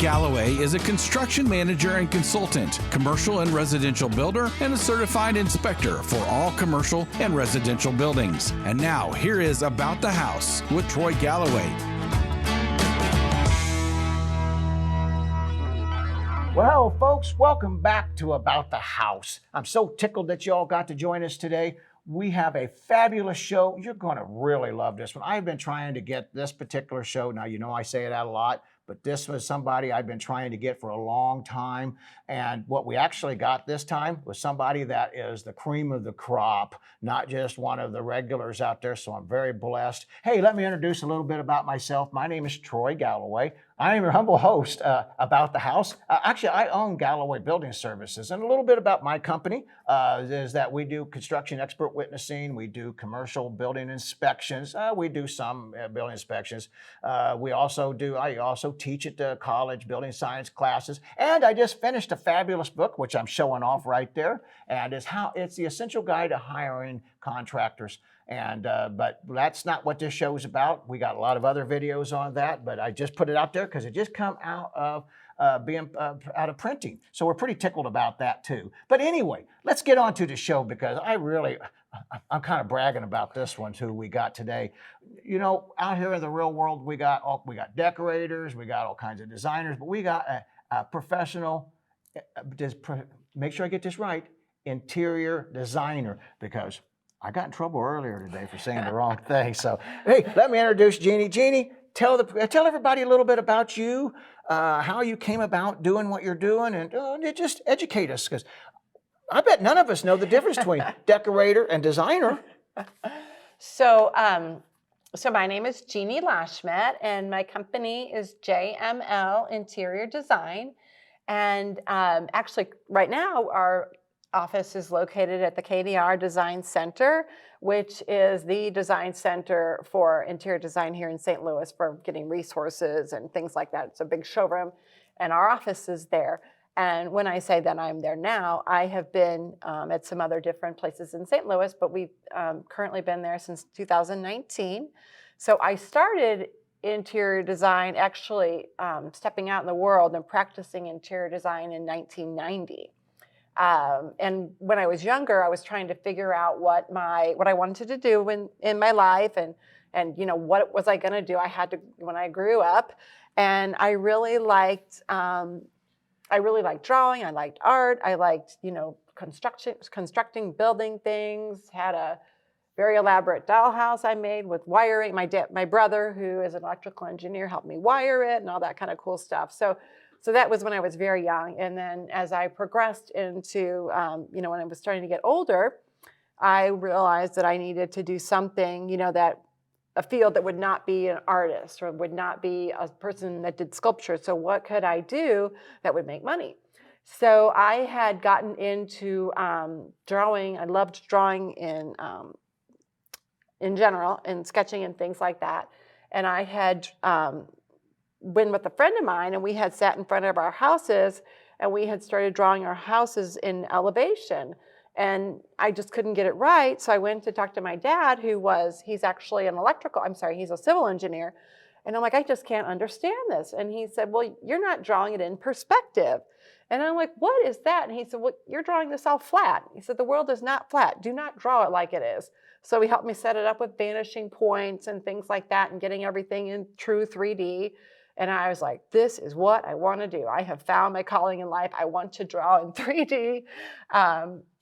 Galloway is a construction manager and consultant, commercial and residential builder, and a certified inspector for all commercial and residential buildings. And now, here is About the House with Troy Galloway. Well, folks, welcome back to About the House. I'm so tickled that you all got to join us today. We have a fabulous show. You're going to really love this one. I've been trying to get this particular show. Now, you know I say it out a lot, but this was somebody I've been trying to get for a long time. And what we actually got this time was somebody that is the cream of the crop, not just one of the regulars out there. So I'm very blessed. Hey, let me introduce a little bit about myself. My name is Troy Galloway. I am your humble host About the House. Actually, I own Galloway Building Services. And a little bit about my company is that we do construction expert witnessing. We do commercial building inspections. We do some building inspections. I also teach at the college building science classes. And I just finished a fabulous book, which I'm showing off right there. And it's the essential guide to hiring contractors. And but that's not what this show is about. We got a lot of other videos on that, but I just put it out there because it just come out of being out of printing. So we're pretty tickled about that too. But anyway, let's get on to the show because I'm kind of bragging about this one too. We got today, you know, out here in the real world, we got decorators, we got all kinds of designers, but we got a professional. Make sure I get this right. Interior designer, because I got in trouble earlier today for saying the wrong thing. So, hey, let me introduce Jeannie. Jeannie, tell everybody a little bit about you, how you came about doing what you're doing, and just educate us, because I bet none of us know the difference between decorator and designer. So my name is Jeanne Lashmett, and my company is JML Interior Design. And actually, right now, our office is located at the KDR Design Center, which is the design center for interior design here in St. Louis for getting resources and things like that. It's a big showroom, and our office is there. And when I say that I'm there now, I have been at some other different places in St. Louis, but we've currently been there since 2019. So I started interior design, actually stepping out in the world and practicing interior design in 1990. And when I was younger, I was trying to figure out what I wanted to do in my life, and you know, what was I going to do? I had to when I grew up, and I really liked drawing. I liked art. I liked, you know, constructing, building things. Had a very elaborate dollhouse I made with wiring. My brother, who is an electrical engineer, helped me wire it and all that kind of cool stuff. So that was when I was very young. And then as I progressed into, you know, when I was starting to get older, I realized that I needed to do something, you know, a field that would not be an artist or would not be a person that did sculpture. So what could I do that would make money? So I had gotten into drawing. I loved drawing in general, and sketching and things like that. And I had been with a friend of mine, and we had sat in front of our houses, and we had started drawing our houses in elevation, and I just couldn't get it right. So I went to talk to my dad, he's actually he's a civil engineer. And I'm like, I just can't understand this. And he said, well, you're not drawing it in perspective. And I'm like, what is that? And he said, well, you're drawing this all flat. He said, the world is not flat. Do not draw it like it is. So he helped me set it up with vanishing points and things like that, and getting everything in true 3D. And I was like, this is what I want to do. I have found my calling in life. I want to draw in 3D.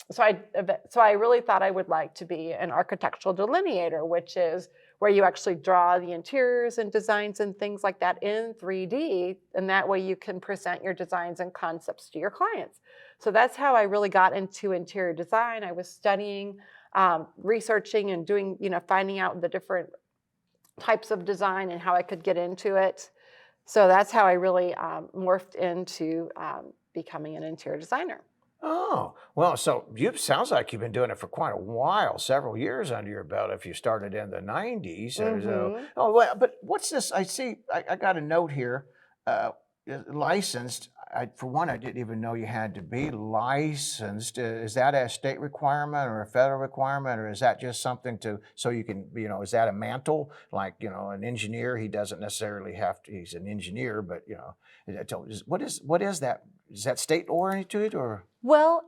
So I really thought I would like to be an architectural delineator, which is where you actually draw the interiors and designs and things like that in 3D. And that way you can present your designs and concepts to your clients. So that's how I really got into interior design. I was studying, researching and doing, you know, finding out the different types of design and how I could get into it. So that's how I really morphed into becoming an interior designer. Oh, well, so sounds like you've been doing it for quite a while, several years under your belt if you started in the 90s. So, but what's this? I see, I got a note here, licensed. for one, I didn't even know you had to be licensed. Is that a state requirement or a federal requirement, or is that just something so you can, is that a mantle? Like, an engineer, he doesn't necessarily have to, he's an engineer, but, what is that? Is that state oriented or? Well,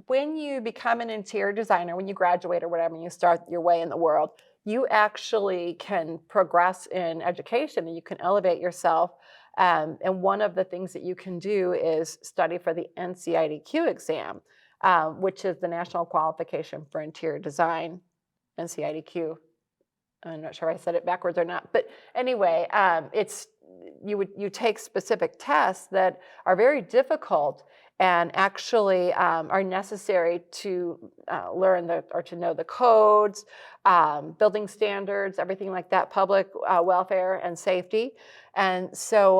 when you become an interior designer, when you graduate or whatever, and you start your way in the world, you actually can progress in education and you can elevate yourself. And one of the things that you can do is study for the NCIDQ exam, which is the National Qualification for Interior Design, NCIDQ. I'm not sure if I said it backwards or not, but anyway, you take specific tests that are very difficult and actually are necessary to learn to know the codes, building standards, everything like that, public welfare and safety. And so,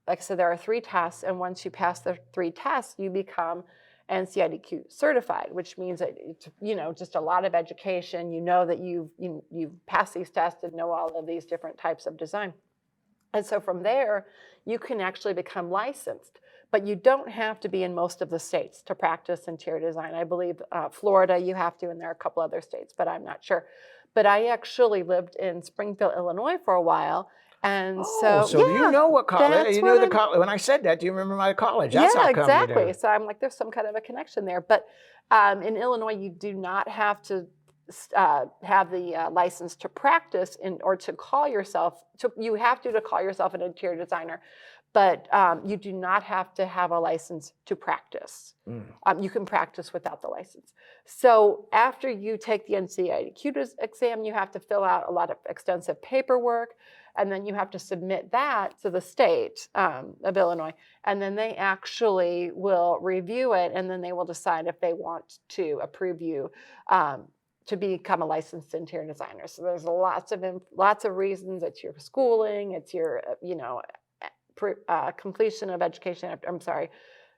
like I said, there are 3 tests, and once you pass the 3 tests, you become NCIDQ certified, which means that it's, just a lot of education. You know that you've passed these tests and know all of these different types of design. And so from there, you can actually become licensed. But you don't have to be in most of the states to practice interior design. I believe Florida you have to, and there are a couple other states, but I'm not sure. But I actually lived in Springfield, Illinois for a while. And so you know what college, you know the college. When I said that, do you remember my college? That's yeah, how come exactly. you do. So I'm like, there's some kind of a connection there. But in Illinois, you do not have to have the license to practice or to call yourself. You have to call yourself an interior designer, but you do not have to have a license to practice. You can practice without the license. So after you take the NCIDQ exam, you have to fill out a lot of extensive paperwork, and then you have to submit that to the state of Illinois, and then they actually will review it, and then they will decide if they want to approve you to become a licensed interior designer. So there's lots of reasons. It's your schooling, it's your completion of education.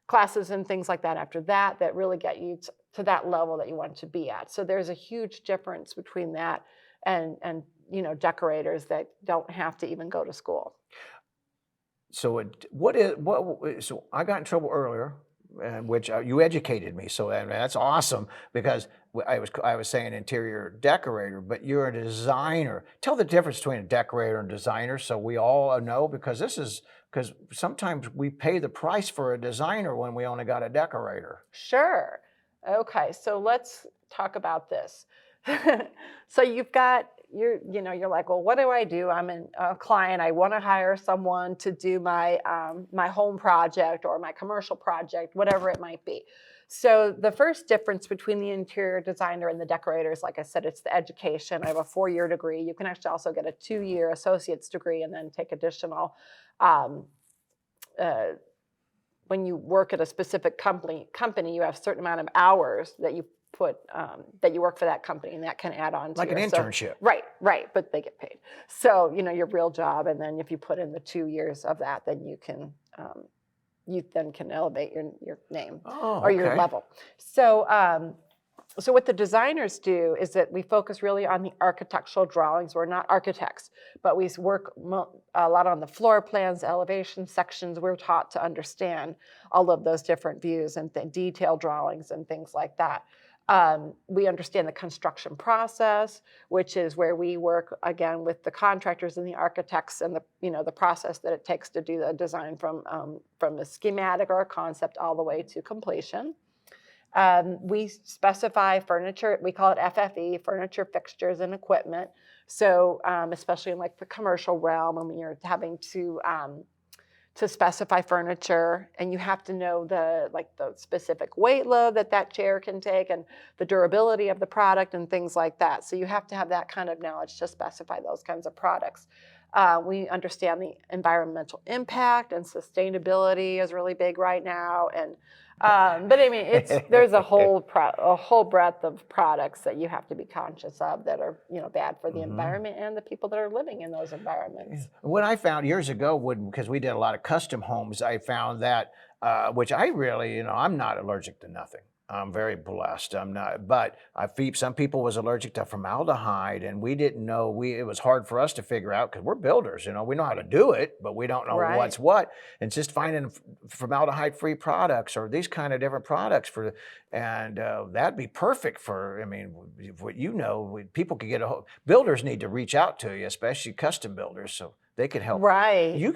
Classes and things like that after that really get you to that level that you want to be at. So there's a huge difference between that and decorators that don't have to even go to school. So so I got in trouble earlier, which you educated me. So that's awesome, because I was saying interior decorator, but you're a designer. Tell the difference between a decorator and designer, so we all know, because sometimes we pay the price for a designer when we only got a decorator. Sure. Okay, so let's talk about this. So you're like, well, what do I do? I'm a client. I want to hire someone to do my my home project or my commercial project, whatever it might be. So the first difference between the interior designer and the decorator is, like I said, it's the education. I have a 4-year degree. You can actually also get a 2-year associate's degree and then take additional. When you work at a specific company, you have a certain amount of hours that you put that you work for that company, and that can add on to like an internship. Right, but they get paid. So your real job, and then if you put in the 2 years of that, then you then can elevate your name or your level. So what the designers do is that we focus really on the architectural drawings. We're not architects, but we work a lot on the floor plans, elevation sections. We're taught to understand all of those different views and detail drawings and things like that. We understand the construction process, which is where we work again with the contractors and the architects, and the process that it takes to do the design from a schematic or a concept all the way to completion. We specify furniture. We call it FFE, furniture, fixtures, and equipment. So especially in like the commercial realm, when you're having to specify furniture, and you have to know the specific weight load that chair can take, and the durability of the product and things like that. So you have to have that kind of knowledge to specify those kinds of products. We understand the environmental impact, and sustainability is really big right now. And but I mean, there's a whole breadth of products that you have to be conscious of that are bad for the environment and the people that are living in those environments. What I found years ago, because we did a lot of custom homes, I found that which I really, I'm not allergic to nothing. I'm very blessed. I'm not, but some people was allergic to formaldehyde, and we didn't know. It was hard for us to figure out because we're builders. We know how to do it, but we don't know what's Right. what. And just finding formaldehyde-free products or these kind of different products that'd be perfect for. I mean, what people could get builders need to reach out to you, especially custom builders, so they could help. Right. You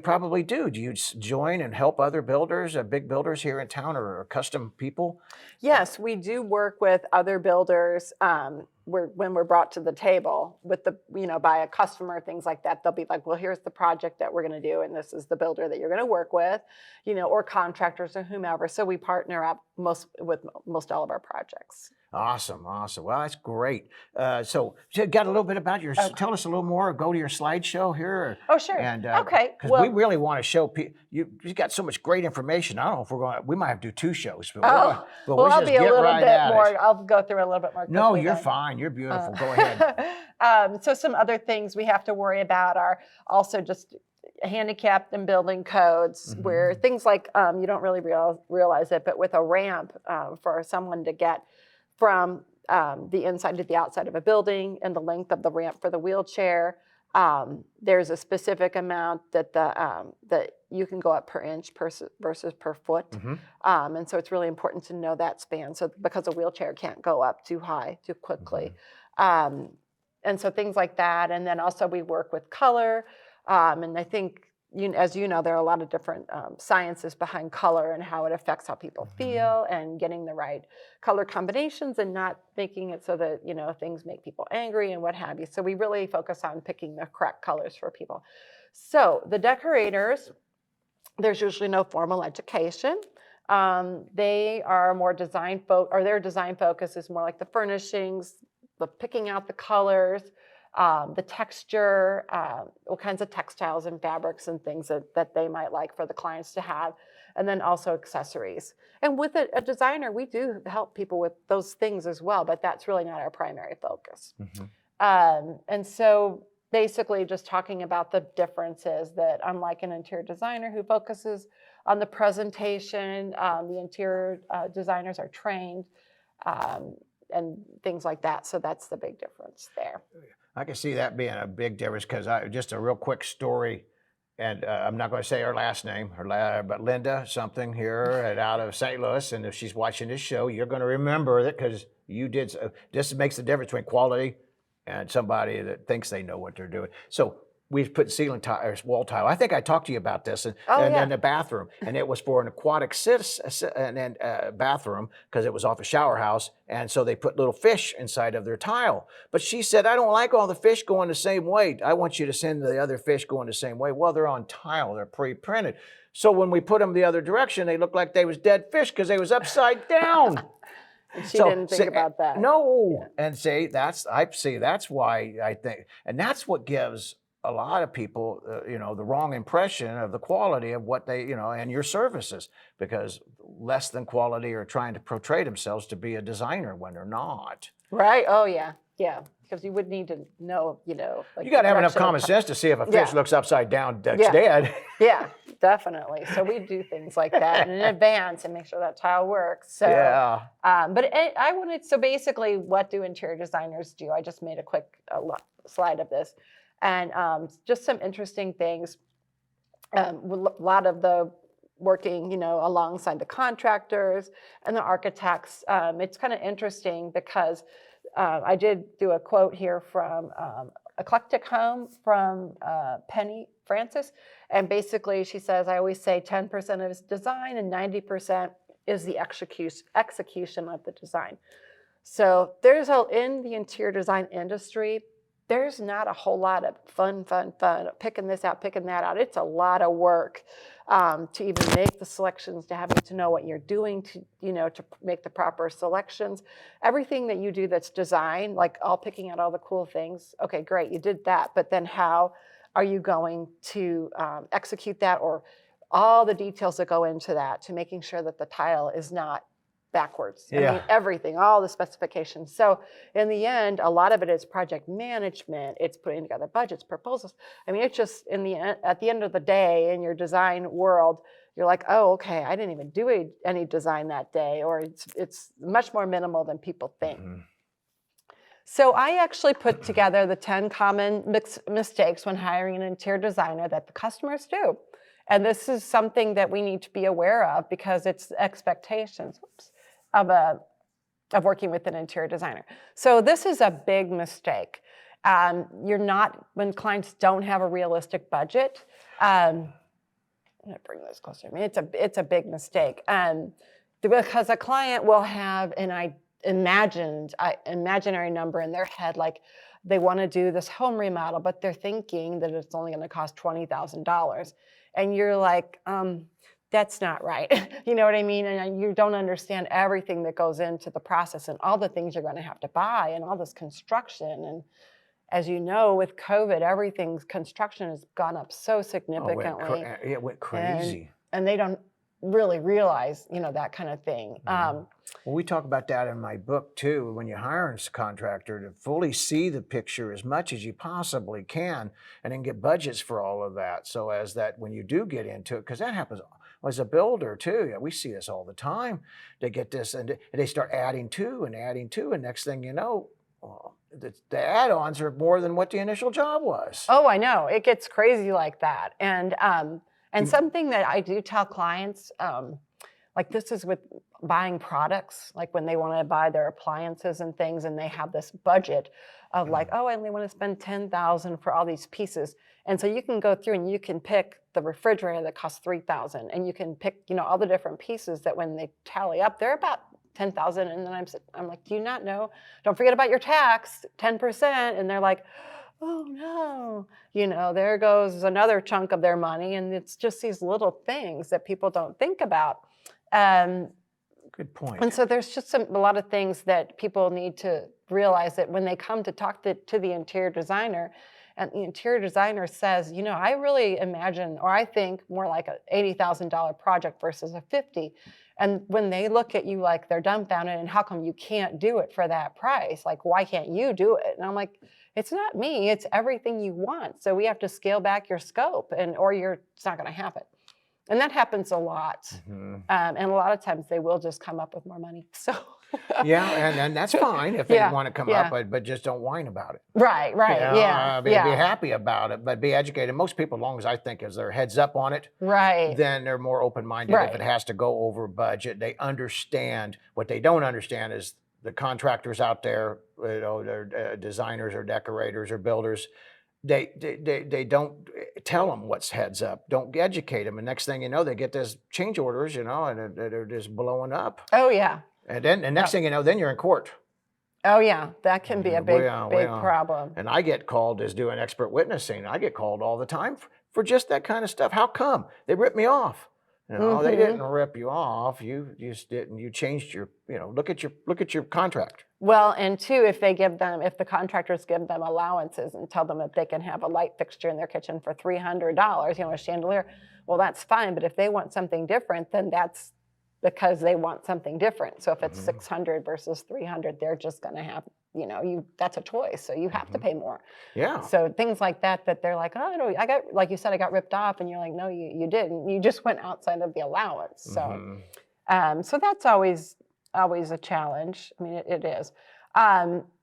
probably do. Do you join and help other builders, big builders here in town, or custom people? Yes, we do work with other builders. When we're brought to the table with by a customer, things like that, they'll be like, well, here's the project that we're going to do, and this is the builder that you're going to work with, or contractors or whomever. So we partner up with most all of our projects. Awesome. Well, that's great. So you got a little bit about tell us a little more, go to your slideshow here. Oh, sure. And, okay. Because we really want to show people, you got so much great information. I don't know if we might have to do 2 shows. But I'll be a little bit more, I'll go through a little bit more quickly. No, you're fine. You're beautiful. Go ahead. So some other things we have to worry about are also just handicapped and building codes, where things like, you don't really realize it, but with a ramp for someone to get from the inside to the outside of a building and the length of the ramp for the wheelchair, there's a specific amount that you can go up per inch versus per foot. And so it's really important to know that span, because a wheelchair can't go up too high too quickly. And so things like that. And then also we work with color. And I think, as you know, there are a lot of different sciences behind color and how it affects how people feel, and getting the right color combinations and not making it so that, things make people angry and what have you. So we really focus on picking the correct colors for people. So the decorators, there's usually no formal education. They are more their design focus is more like the furnishings, the picking out the colors, the texture, what kinds of textiles and fabrics and things that they might like for the clients to have, and then also accessories. And with a designer, we do help people with those things as well, but that's really not our primary focus. And so basically just talking about the differences, that unlike an interior designer who focuses on the presentation, the interior designers are trained and things like that. So that's the big difference there. I can see that being a big difference, because just a real quick story, and I'm not going to say her last name, but Linda something here out of St. Louis, and if she's watching this show, you're going to remember that, because you did. This makes the difference between quality and somebody that thinks they know what they're doing. So we put ceiling tile or wall tile. I think I talked to you about this, and in the bathroom, and it was for an aquatic bathroom, because it was off a shower house, and so they put little fish inside of their tile. But she said, I don't like all the fish going the same way. I want you to send the other fish going the same way. Well, they're on tile, they're pre-printed. So when we put them the other direction, they looked like they was dead fish because they was upside down. She didn't think about that. No, and that's why I think, and that's what gives a lot of people, the wrong impression of the quality of what they, and your services, because less than quality are trying to portray themselves to be a designer when they're not. Right. Oh, yeah. Yeah. Because you would need to know, like you got to have enough common sense to see if a fish looks upside down, that's dead. Yeah, definitely. So we do things like that in advance and make sure that tile works. So, so basically, what do interior designers do? I just made a quick slide of this. And just some interesting things. A lot of the working, alongside the contractors and the architects. It's kind of interesting because I did do a quote here from Eclectic Home from Penny Francis. And basically she says, I always say 10% is design and 90% is the execution of the design. So in the interior design industry, there's not a whole lot of fun, picking this out, picking that out. It's a lot of work to even make the selections, to having to know what you're doing to make the proper selections. Everything that you do that's design, like all picking out all the cool things, okay, great, you did that, but then how are you going to execute that, or all the details that go into that, to making sure that the tile is not backwards. I mean, everything, all the specifications. So in the end, a lot of it is project management. It's putting together budgets, proposals. I mean, it's just at the end of the day, in your design world, you're like, oh, okay, I didn't even do any design that day, or it's much more minimal than people think. So I actually put together the 10 common mistakes when hiring an interior designer that the customers do. And this is something that we need to be aware of because it's expectations of working with an interior designer. So this is a big mistake. When clients don't have a realistic budget, I'm gonna bring this closer to me. It's a big mistake. Because a client will have an imaginary number in their head, like they want to do this home remodel, but they're thinking that it's only going to cost $20,000. And you're like, that's not right. You know what I mean? And you don't understand everything that goes into the process and all the things you're going to have to buy and all this construction. And as you know, with COVID, construction has gone up so significantly. It went crazy. And they don't really realize, that kind of thing. Well, we talk about that in my book too. When you hire a contractor, to fully see the picture as much as you possibly can, and then get budgets for all of that. So as that, when you do get into it, because that happens as a builder too. Yeah, we see this all the time. They get this and they start adding to, and next thing you know, the add-ons are more than what the initial job was. Oh, I know. It gets crazy like that. And something that I do tell clients, like this is with buying products, like when they want to buy their appliances and things, and they have this budget of like, oh, I only want to spend $10,000 for all these pieces. And so you can go through and you can pick the refrigerator that costs $3,000, and you can pick, all the different pieces that when they tally up, they're about $10,000. And then I'm like, do you not know? Don't forget about your tax, 10%. And they're like, oh no, there goes another chunk of their money. And it's just these little things that people don't think about. Good point. And so there's just a lot of things that people need to realize that when they come to talk to the interior designer, and the interior designer says, I really imagine, or I think more like a $80,000 project versus a $50,000. And when they look at you like they're dumbfounded, and how come you can't do it for that price? Like, why can't you do it? And I'm like, it's not me, it's everything you want. So we have to scale back your scope, or it's not gonna happen. And that happens a lot. And a lot of times they will just come up with more money. So yeah, and that's fine if they want to come up, but just don't whine about it. Right, Be happy about it, but be educated. Most people, as long as I think as their heads up on it, then they're more open-minded. If it has to go over budget, they understand. What they don't understand is the contractors out there, they're designers or decorators or builders. They don't tell them what's heads up. Don't educate them. And next thing you know, they get these change orders, and they're just blowing up. Oh yeah. And then next thing you know, then you're in court. Oh yeah, that can be a big problem. And I get called as doing expert witnessing. I get called all the time for just that kind of stuff. How come? They ripped me off. They didn't rip you off. You just didn't. You changed your. Look at your contract. Well, and two, if the contractors give them allowances and tell them that they can have a light fixture in their kitchen for $300, a chandelier, well, that's fine. But if they want something different, then that's because they want something different. So if it's $600 versus $300, they're just going to have, that's a choice. So you have to pay more. Yeah. So things like that they're like, oh, no, like you said, I got ripped off. And you're like, no, you didn't. You just went outside of the allowance. So, so that's always a challenge. I mean, it is.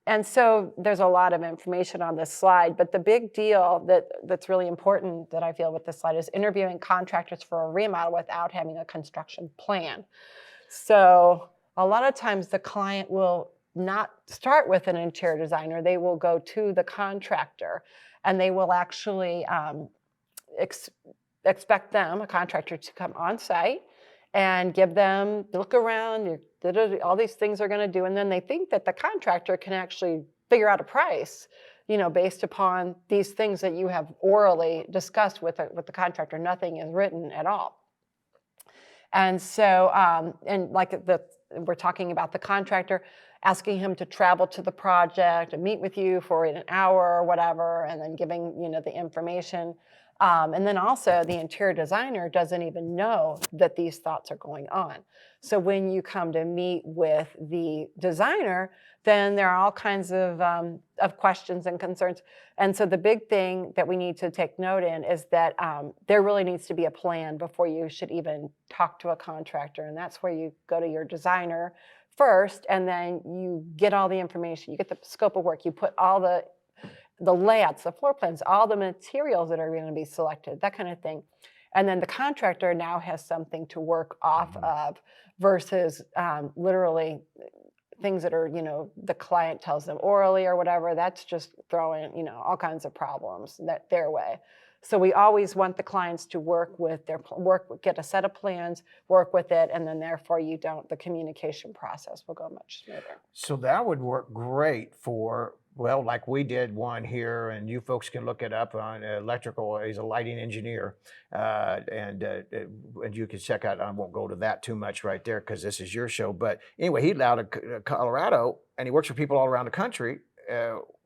And so there's a lot of information on this slide, but the big deal that's really important that I feel with this slide is interviewing contractors for a remodel without having a construction plan. So a lot of times the client will not start with an interior designer. They will go to the contractor, and they will actually expect a contractor to come on site and give them, look around, all these things they're gonna do. And then they think that the contractor can actually figure out a price, based upon these things that you have orally discussed with the contractor. Nothing is written at all. And so, we're talking about the contractor, asking him to travel to the project and meet with you for an hour or whatever, and then giving, the information. And then also the interior designer doesn't even know that these thoughts are going on. So when you come to meet with the designer, then there are all kinds of questions and concerns. And so the big thing that we need to take note in is that there really needs to be a plan before you should even talk to a contractor. And that's where you go to your designer first, and then you get all the information, you get the scope of work, you put all the layouts, the floor plans, all the materials that are going to be selected, that kind of thing. And then the contractor now has something to work off of versus literally things that are, the client tells them orally or whatever. That's just throwing, all kinds of problems their way. So we always want the clients to work with get a set of plans, work with it, and then therefore the communication process will go much smoother. So that would work great for, well, like we did one here, and you folks can look it up on electrical. He's a lighting engineer, and you can check out. I won't go to that too much right there because this is your show. But anyway, he's out of Colorado, and he works for people all around the country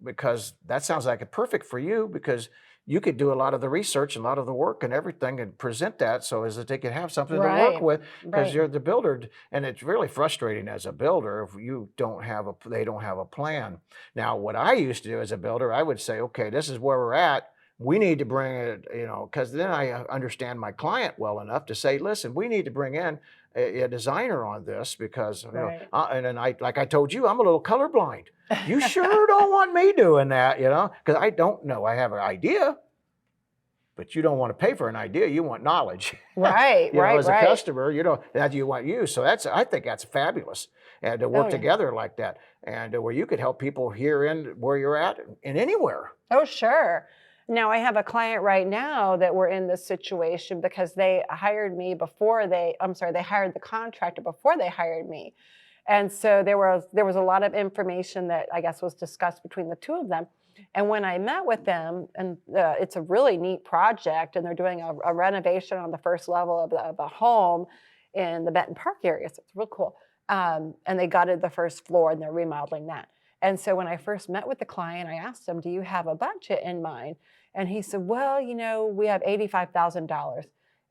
because that sounds like it's perfect for you because you could do a lot of the research and a lot of the work and everything and present that so as that they could have something to work with because you're the builder. And it's really frustrating as a builder if they don't have a plan. Now, what I used to do as a builder, I would say, okay, this is where we're at. We need to bring it, because then I understand my client well enough to say, listen, we need to bring in a designer on this because, and then like I told you, I'm a little colorblind. You sure don't want me doing that, because I don't know. I have an idea, but you don't want to pay for an idea. You want knowledge. Right, as a customer, that you want you. So I think that's fabulous. And to work together like that and where you could help people here in where you're at and anywhere. Oh, sure. Now, I have a client right now that we're in this situation because they hired me they hired the contractor before they hired me. And so there was a lot of information that I guess was discussed between the two of them. And when I met with them, and it's a really neat project, and they're doing a renovation on the first level of a home in the Benton Park area, so it's real cool. And they gutted the first floor, and they're remodeling that. And so when I first met with the client, I asked him, do you have a budget in mind? And he said, well, we have $85,000.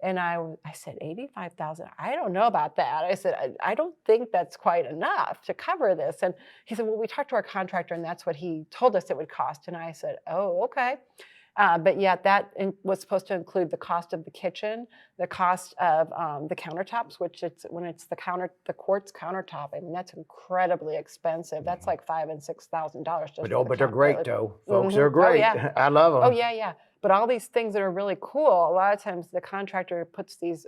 And I said, $85,000? I don't know about that. I said, I don't think that's quite enough to cover this. And he said, well, we talked to our contractor and that's what he told us it would cost. And I said, oh, okay. But yet that was supposed to include the cost of the kitchen, the cost of the countertops, which when it's the quartz countertop, I mean, that's incredibly expensive. That's like $5,000 and $6,000. But they're great though, folks. They're great. Oh, yeah. I love them. Oh yeah. But all these things that are really cool, a lot of times the contractor puts these,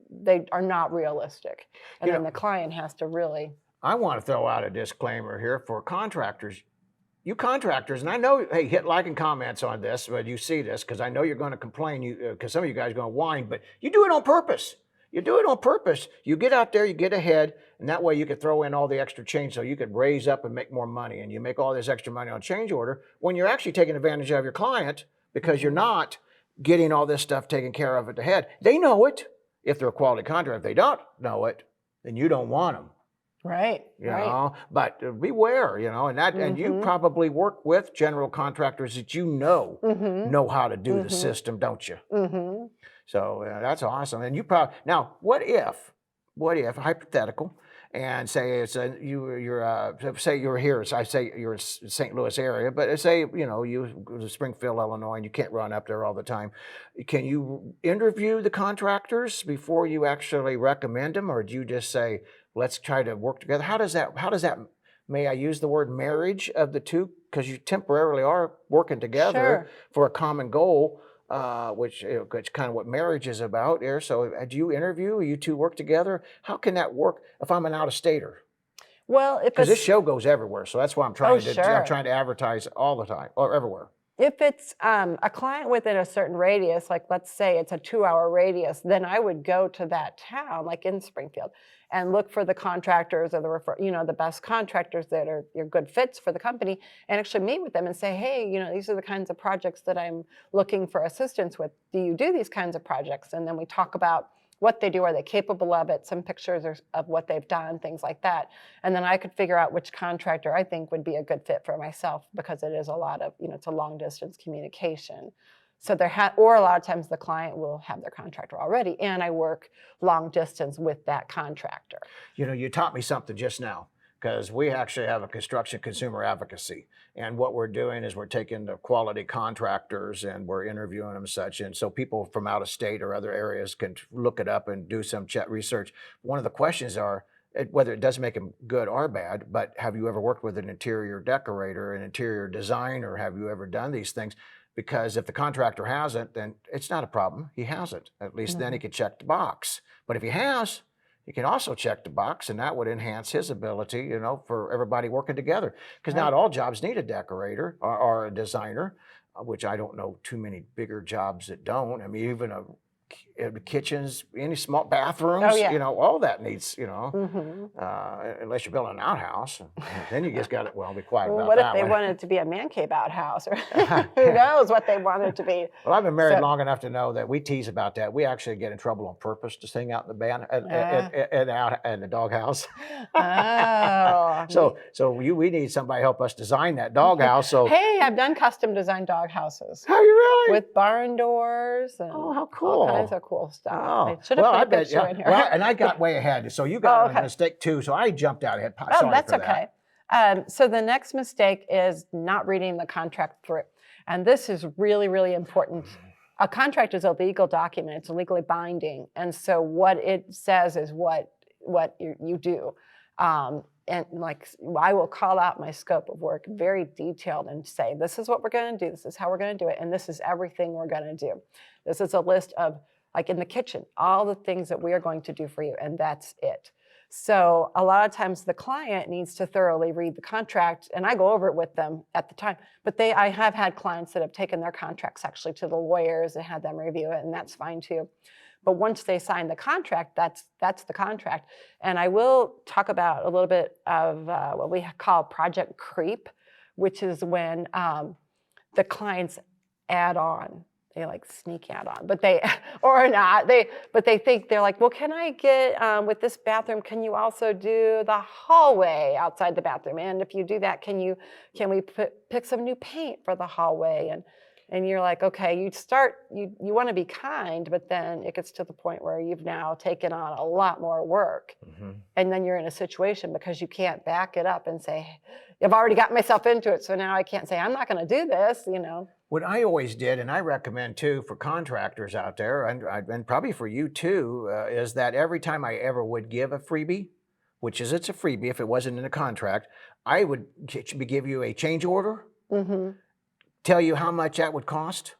they are not realistic. And then the client has to really. I want to throw out a disclaimer here for contractors. You contractors, and I know, hey, hit like and comments on this when you see this, because I know you're going to complain, because some of you guys are going to whine, but you do it on purpose. You do it on purpose. You get out there, you get ahead, and that way you could throw in all the extra change so you could raise up and make more money, and you make all this extra money on change order when you're actually taking advantage of your client because you're not getting all this stuff taken care of at the head. They know it. If they're a quality contractor, if they don't know it, then you don't want them. Right. You know, but beware, and that, and you probably work with general contractors that know how to do the system, don't you? So that's awesome. And you probably, now, what if, hypothetical, and say it's say you're here, so I say you're in St. Louis area, but say, you go to Springfield, Illinois, and you can't run up there all the time. Can you interview the contractors before you actually recommend them, or do you just say, let's try to work together? How does that, may I use the word marriage of the two? Because you temporarily are working together for a common goal, which is kind of what marriage is about there. So do you interview? You two work together? How can that work if I'm an out-of-stater? Well, because this show goes everywhere, so that's why I'm trying to advertise all the time or everywhere. If it's a client within a certain radius, like let's say it's a 2-hour radius, then I would go to that town, like in Springfield, and look for the contractors or the best contractors that are your good fits for the company, and actually meet with them and say, hey, these are the kinds of projects that I'm looking for assistance with. Do you do these kinds of projects? And then we talk about what they do, are they capable of it, some pictures of what they've done, things like that. And then I could figure out which contractor I think would be a good fit for myself, because it is a lot of, it's a long distance communication. So or a lot of times the client will have their contractor already, and I work long distance with that contractor. You know, you taught me something just now, because we actually have a construction consumer advocacy. And what we're doing is we're taking the quality contractors and we're interviewing them such. And so people from out of state or other areas can look it up and do some research. One of the questions are, whether it does make them good or bad, but have you ever worked with an interior decorator, an interior designer? Have you ever done these things? Because if the contractor hasn't, then it's not a problem. He hasn't. At least then he can check the box. But if he has, he can also check the box, and that would enhance his ability, you know, for everybody working together. Because not all jobs need a decorator or a designer, which I don't know too many bigger jobs that don't. I mean, even kitchens, any small bathrooms, you know, all that needs, you know, unless you're building an outhouse, then you just got to, well, be quiet about what that. What if they want it to be a man cave outhouse? Or who knows what they want it to be? Well, I've been married long enough to know that we tease about that. We actually get in trouble on purpose to sing out in the band and out in the doghouse. Oh. So we need somebody to help us design that doghouse. So hey, I've done custom designed doghouses. Have you really? With barn doors and how cool. all kinds of cool stuff. Oh. I should have put a picture in here. Well, and I got way ahead. So you got a mistake too. So I jumped out ahead. Sorry that's for that. okay. So the next mistake is not reading the contract through. And this is really, really important. A contract is a legal document. It's legally binding. And so what it says is what you do. And like, I will call out my scope of work very detailed and say, this is what we're going to do. This is how we're going to do it. And this is everything we're going to do. This is a list of, like in the kitchen, all the things that we are going to do for you. And that's it. So a lot of times the client needs to thoroughly read the contract, and I go over it with them at the time. But I have had clients that have taken their contracts actually to the lawyers and had them review it, and that's fine too. But once they sign the contract, that's the contract. And I will talk about a little bit of what we call project creep, which is when the clients add on. They like sneak add on, but they think they're like, well, can I get with this bathroom? Can you also do the hallway outside the bathroom? And if you do that, can we pick some new paint for the hallway? And you're like, okay, you want to be kind, but then it gets to the point where you've now taken on a lot more work. And then you're in a situation because you can't back it up and say, I've already got myself into it, so now I can't say, I'm not going to do this, you know. What I always did, and I recommend too for contractors out there, and probably for you too, is that every time I ever would give a freebie, which is it's a freebie if it wasn't in a contract, I would give you a change order, tell you how much that would cost,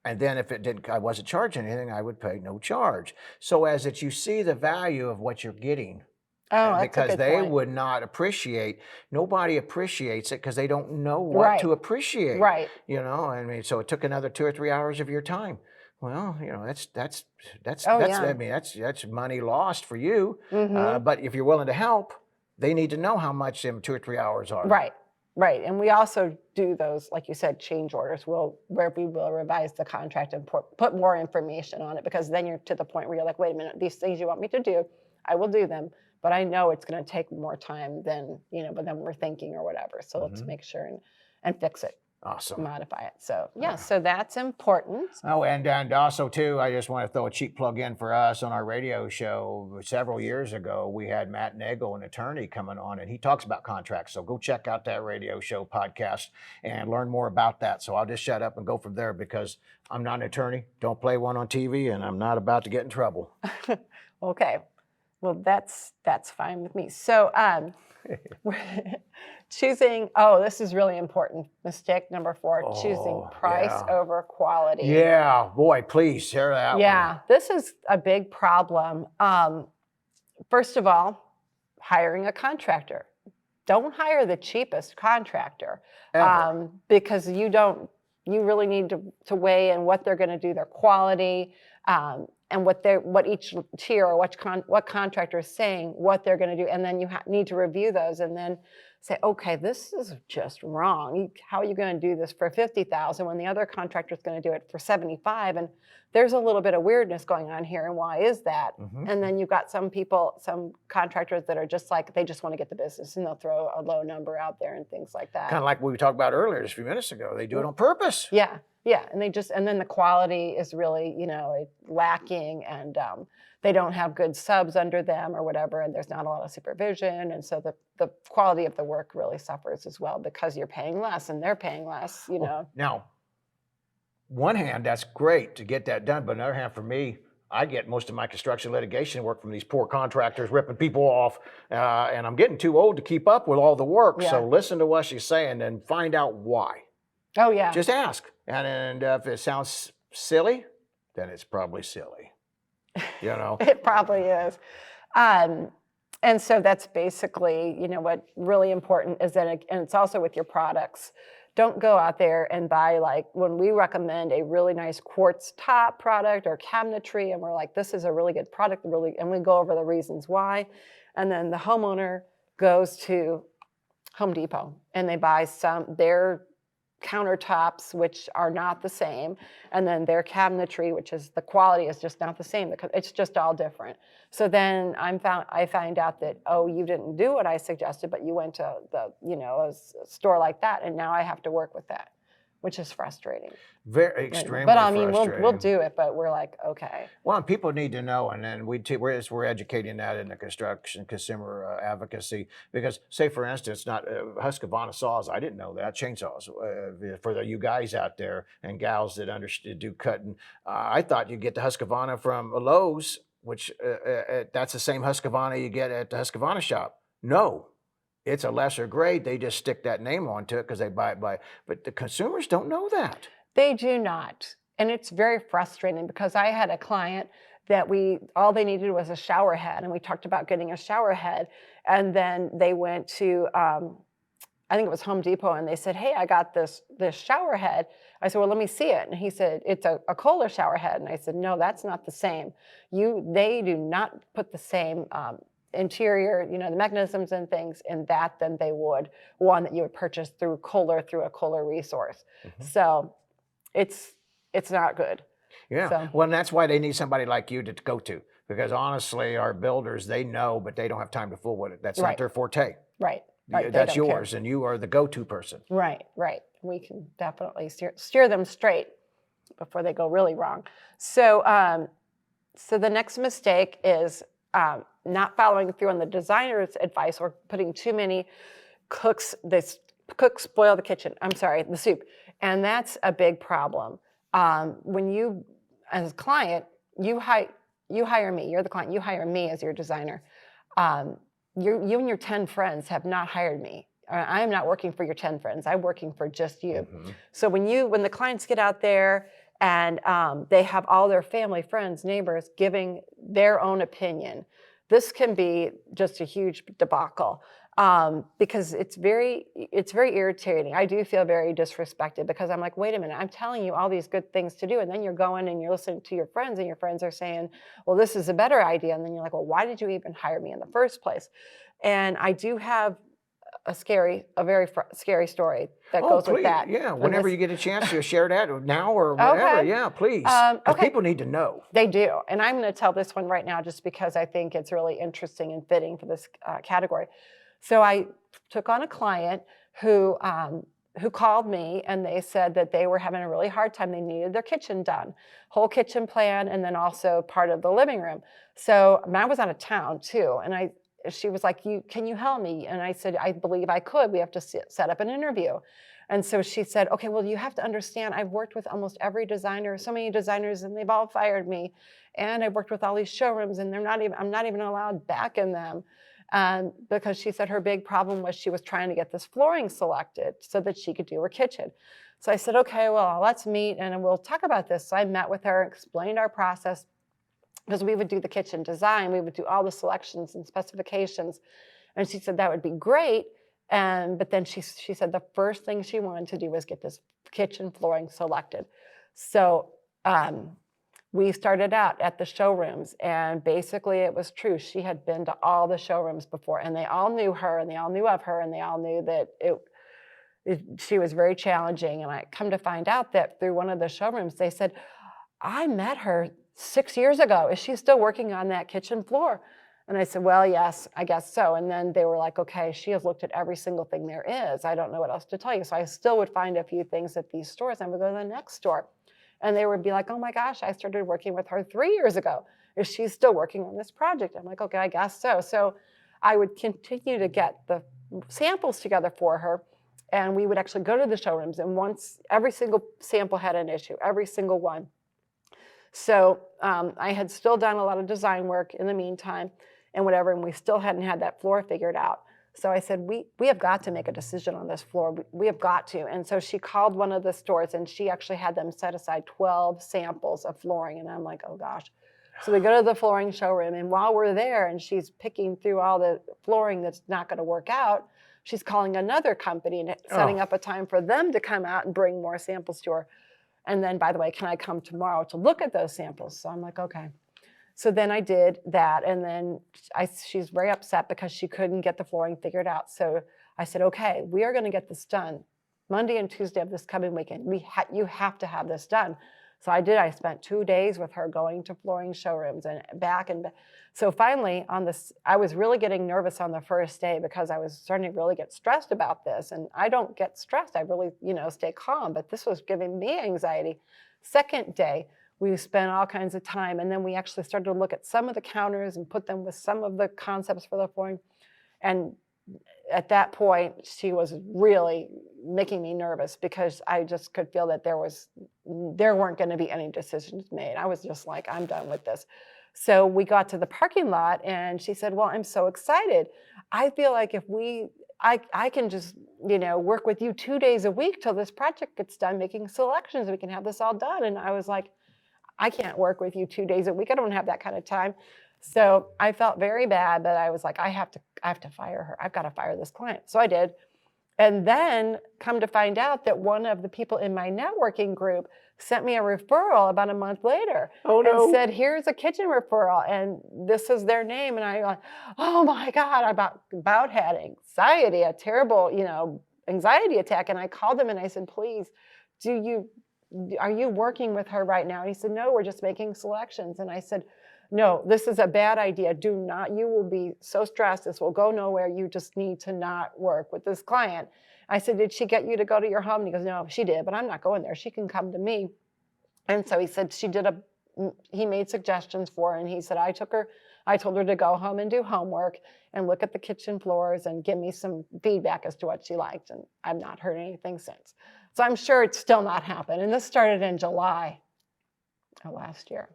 and then if I wasn't charging anything, I would pay no charge. So as that you see the value of what you're getting. Oh, because they would not appreciate. Nobody appreciates it because they don't know what to appreciate. Right. You know, I mean, so it took another 2 or 3 hours of your time. Well, you know, that's I mean, that's money lost for you. But if you're willing to help, they need to know how much them 2 or 3 hours are. Right. And we also do those, like you said, change orders. Where we will revise the contract and put more information on it, because then you're to the point where you're like, wait a minute, these things you want me to do, I will do them. But I know it's going to take more time than, but then we're thinking or whatever. So let's make sure and fix it. Awesome. Modify it. So so that's important. Oh, and also too, I just want to throw a cheap plug in for us on our radio show. Several years ago, we had Matt Nagel, an attorney, coming on, and he talks about contracts. So go check out that radio show podcast and learn more about that. So I'll just shut up and go from there, because I'm not an attorney, don't play one on TV, and I'm not about to get in trouble. Okay. Well, that's fine with me. So choosing, this is really important. Mistake number 4, choosing price over quality. Yeah, boy, please share that one. Yeah, this is a big problem. First of all, hiring a contractor. Don't hire the cheapest contractor, because you really need to weigh in what they're going to do, their quality, and what each tier or what contractor is saying, what they're going to do, and then you need to review those and then say, okay, this is just wrong. How are you going to do this for $50,000 when the other contractor is going to do it for $75,000? And there's a little bit of weirdness going on here, and why is that? And then you've got some people, some contractors that are just like, they just want to get the business, and they'll throw a low number out there and things like that. Kind of like what we talked about earlier just a few minutes ago. They do it on purpose. Yeah, yeah, and then the quality is really, lacking, and they don't have good subs under them or whatever, and there's not a lot of supervision, and so the quality of the work really suffers as well because you're paying less and they're paying less, Now, one hand, that's great to get that done, but on the other hand, for me, I get most of my construction litigation work from these poor contractors ripping people off, and I'm getting too old to keep up with all the work. Yeah. So listen to what she's saying and find out why. Oh yeah. Just ask, and if it sounds silly, then it's probably silly. It probably is. And so that's basically, what really important is that, and it's also with your products. Don't go out there and buy, like, when we recommend a really nice quartz top product or cabinetry, and we're like, this is a really good product, and we go over the reasons why. And then the homeowner goes to Home Depot and they buy their countertops, which are not the same, and then their cabinetry, which is the quality is just not the same because it's just all different. So then I find out that, oh, you didn't do what I suggested, but you went to a store like that, and now I have to work with that, which is frustrating. Very extremely But I mean, frustrating. we'll do it, but we're like, okay. Well, and people need to know, and then we're educating that in the construction consumer advocacy, because say for instance, not Husqvarna saws. I didn't know that chainsaws for you guys out there and gals that do cutting. I thought you'd get the Husqvarna from Lowe's, which that's the same Husqvarna you get at the Husqvarna shop. No. It's a lesser grade. They just stick that name onto it because they buy it but the consumers don't know that. They do not. And it's very frustrating because I had a client that all they needed was a shower head, and we talked about getting a shower head. And then they went to, I think it was Home Depot, and they said, hey, I got this shower head. I said, well, let me see it. And he said, it's a Kohler shower head. And I said, no, that's not the same. They do not put the same interior, the mechanisms and things in that than they would one that you would purchase through a Kohler resource. So it's not good. Yeah. So. Well, and that's why they need somebody like you to go to, because honestly, our builders, they know, but they don't have time to fool with it. That's not their forte. Right. That's yours, and you are the go-to person. Right. We can definitely steer them straight before they go really wrong. So, so the next mistake is not following through on the designer's advice, or putting too many cooks spoil the soup. And that's a big problem. When you, as a client, you hire me, you're the client, you hire me as your designer. You and your 10 friends have not hired me. I am not working for your 10 friends. I'm working for just you. So when the clients get out there and they have all their family, friends, neighbors giving their own opinion, this can be just a huge debacle, because it's very irritating. I do feel very disrespected because I'm like, wait a minute, I'm telling you all these good things to do, and then you're going and you're listening to your friends, and your friends are saying, well, this is a better idea, and then you're like, well, why did you even hire me in the first place? And I do have a very scary story that goes with that. Yeah, whenever you get a chance to share that, now or whatever. Okay. Yeah, please. Because people need to know. They do. And I'm going to tell this one right now just because I think it's really interesting and fitting for this category. So I took on a client who called me, and they said that they were having a really hard time. They needed their kitchen done, whole kitchen plan, and then also part of the living room. So I was out of town too, and she was like, can you help me? And I said, I believe I could. We have to set up an interview. And so she said, okay, well, you have to understand, I've worked with almost every designer, so many designers, and they've all fired me. And I've worked with all these showrooms, and I'm not even allowed back in them. Because she said her big problem was she was trying to get this flooring selected so that she could do her kitchen. So I said, okay, well, let's meet and we'll talk about this. So I met with her, explained our process, because we would do the kitchen design, we would do all the selections and specifications. And she said that would be great. But then she said the first thing she wanted to do was get this kitchen flooring selected. So we started out at the showrooms, and basically it was true. She had been to all the showrooms before, and they all knew her, and they all knew of her, and they all knew that she was very challenging. And I come to find out that through one of the showrooms, they said, I met her 6 years ago. Is she still working on that kitchen floor? And I said, well, yes, I guess so. And then they were like, okay, she has looked at every single thing there is. I don't know what else to tell you. So I still would find a few things at these stores. I would go to the next store. And they would be like, oh my gosh, I started working with her 3 years ago. Is she still working on this project? I'm like, okay, I guess so. So I would continue to get the samples together for her. And we would actually go to the showrooms. And once every single sample had an issue, every single one. So I had still done a lot of design work in the meantime and whatever. And we still hadn't had that floor figured out. So I said, we have got to make a decision on this floor. We have got to. And so she called one of the stores, and she actually had them set aside 12 samples of flooring. And I'm like, oh gosh. So we go to the flooring showroom, and while we're there and she's picking through all the flooring that's not going to work out, she's calling another company and setting up a time for them to come out and bring more samples to her. And then, by the way, can I come tomorrow to look at those samples? So I'm like, okay. So then I did that, and then she's very upset because she couldn't get the flooring figured out. So I said, okay, we are going to get this done Monday and Tuesday of this coming weekend. You have to have this done. So I did. I spent 2 days with her going to flooring showrooms and back and back. So finally, I was really getting nervous on the first day because I was starting to really get stressed about this. And I don't get stressed. I really, stay calm. But this was giving me anxiety. Second day, we spent all kinds of time, and then we actually started to look at some of the counters and put them with some of the concepts for the flooring. And at that point, she was really making me nervous because I just could feel that there weren't going to be any decisions made. I was just like, I'm done with this. So we got to the parking lot, and she said, well, I'm so excited. I feel like if I can just, work with you 2 days a week till this project gets done, making selections, we can have this all done. And I was like, I can't work with you 2 days a week. I don't have that kind of time. So I felt very bad, but I was like, I have to fire her. I've got to fire this client. So I did. And then come to find out that one of the people in my networking group sent me a referral about a month later. Oh, no. And said, here's a kitchen referral, and this is their name. And I like, oh my God, I about had anxiety, a terrible, anxiety attack. And I called them and I said, please, are you working with her right now? And he said, no, we're just making selections. And I said, no, this is a bad idea. Do not, you will be so stressed. This will go nowhere. You just need to not work with this client. I said, did she get you to go to your home? And he goes, no, she did, but I'm not going there. She can come to me. And so he said, he made suggestions for her. And he said, I told her to go home and do homework and look at the kitchen floors and give me some feedback as to what she liked. And I've not heard anything since. So I'm sure it's still not happened. And this started in July of last year.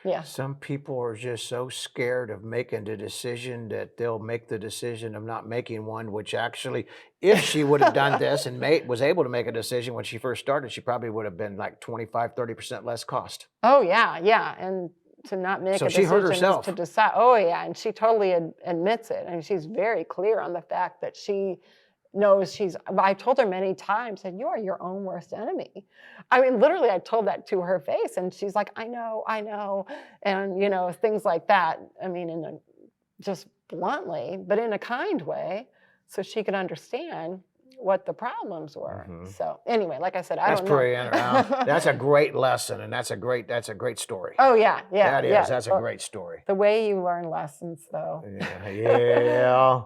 Yeah. Some people are just so scared of making the decision that they'll make the decision of not making one, which actually, if she would have done this and was able to make a decision when she first started, she probably would have been like 25, 30% less cost. Oh, yeah, yeah. And to not make a decision she hurt herself. is to decide. Oh, yeah. And she totally admits it. And she's very clear on the fact that she knows I told her many times, said, you are your own worst enemy. I mean, literally, I told that to her face, and she's like, I know. And, things like that. I mean, just bluntly, but in a kind way, so she could understand what the problems were. Mm-hmm. So anyway, like I said, I don't know. That's a great lesson, and that's a great story. Oh yeah. That is. Yeah. That's a great story. The way you learn lessons, though. Yeah.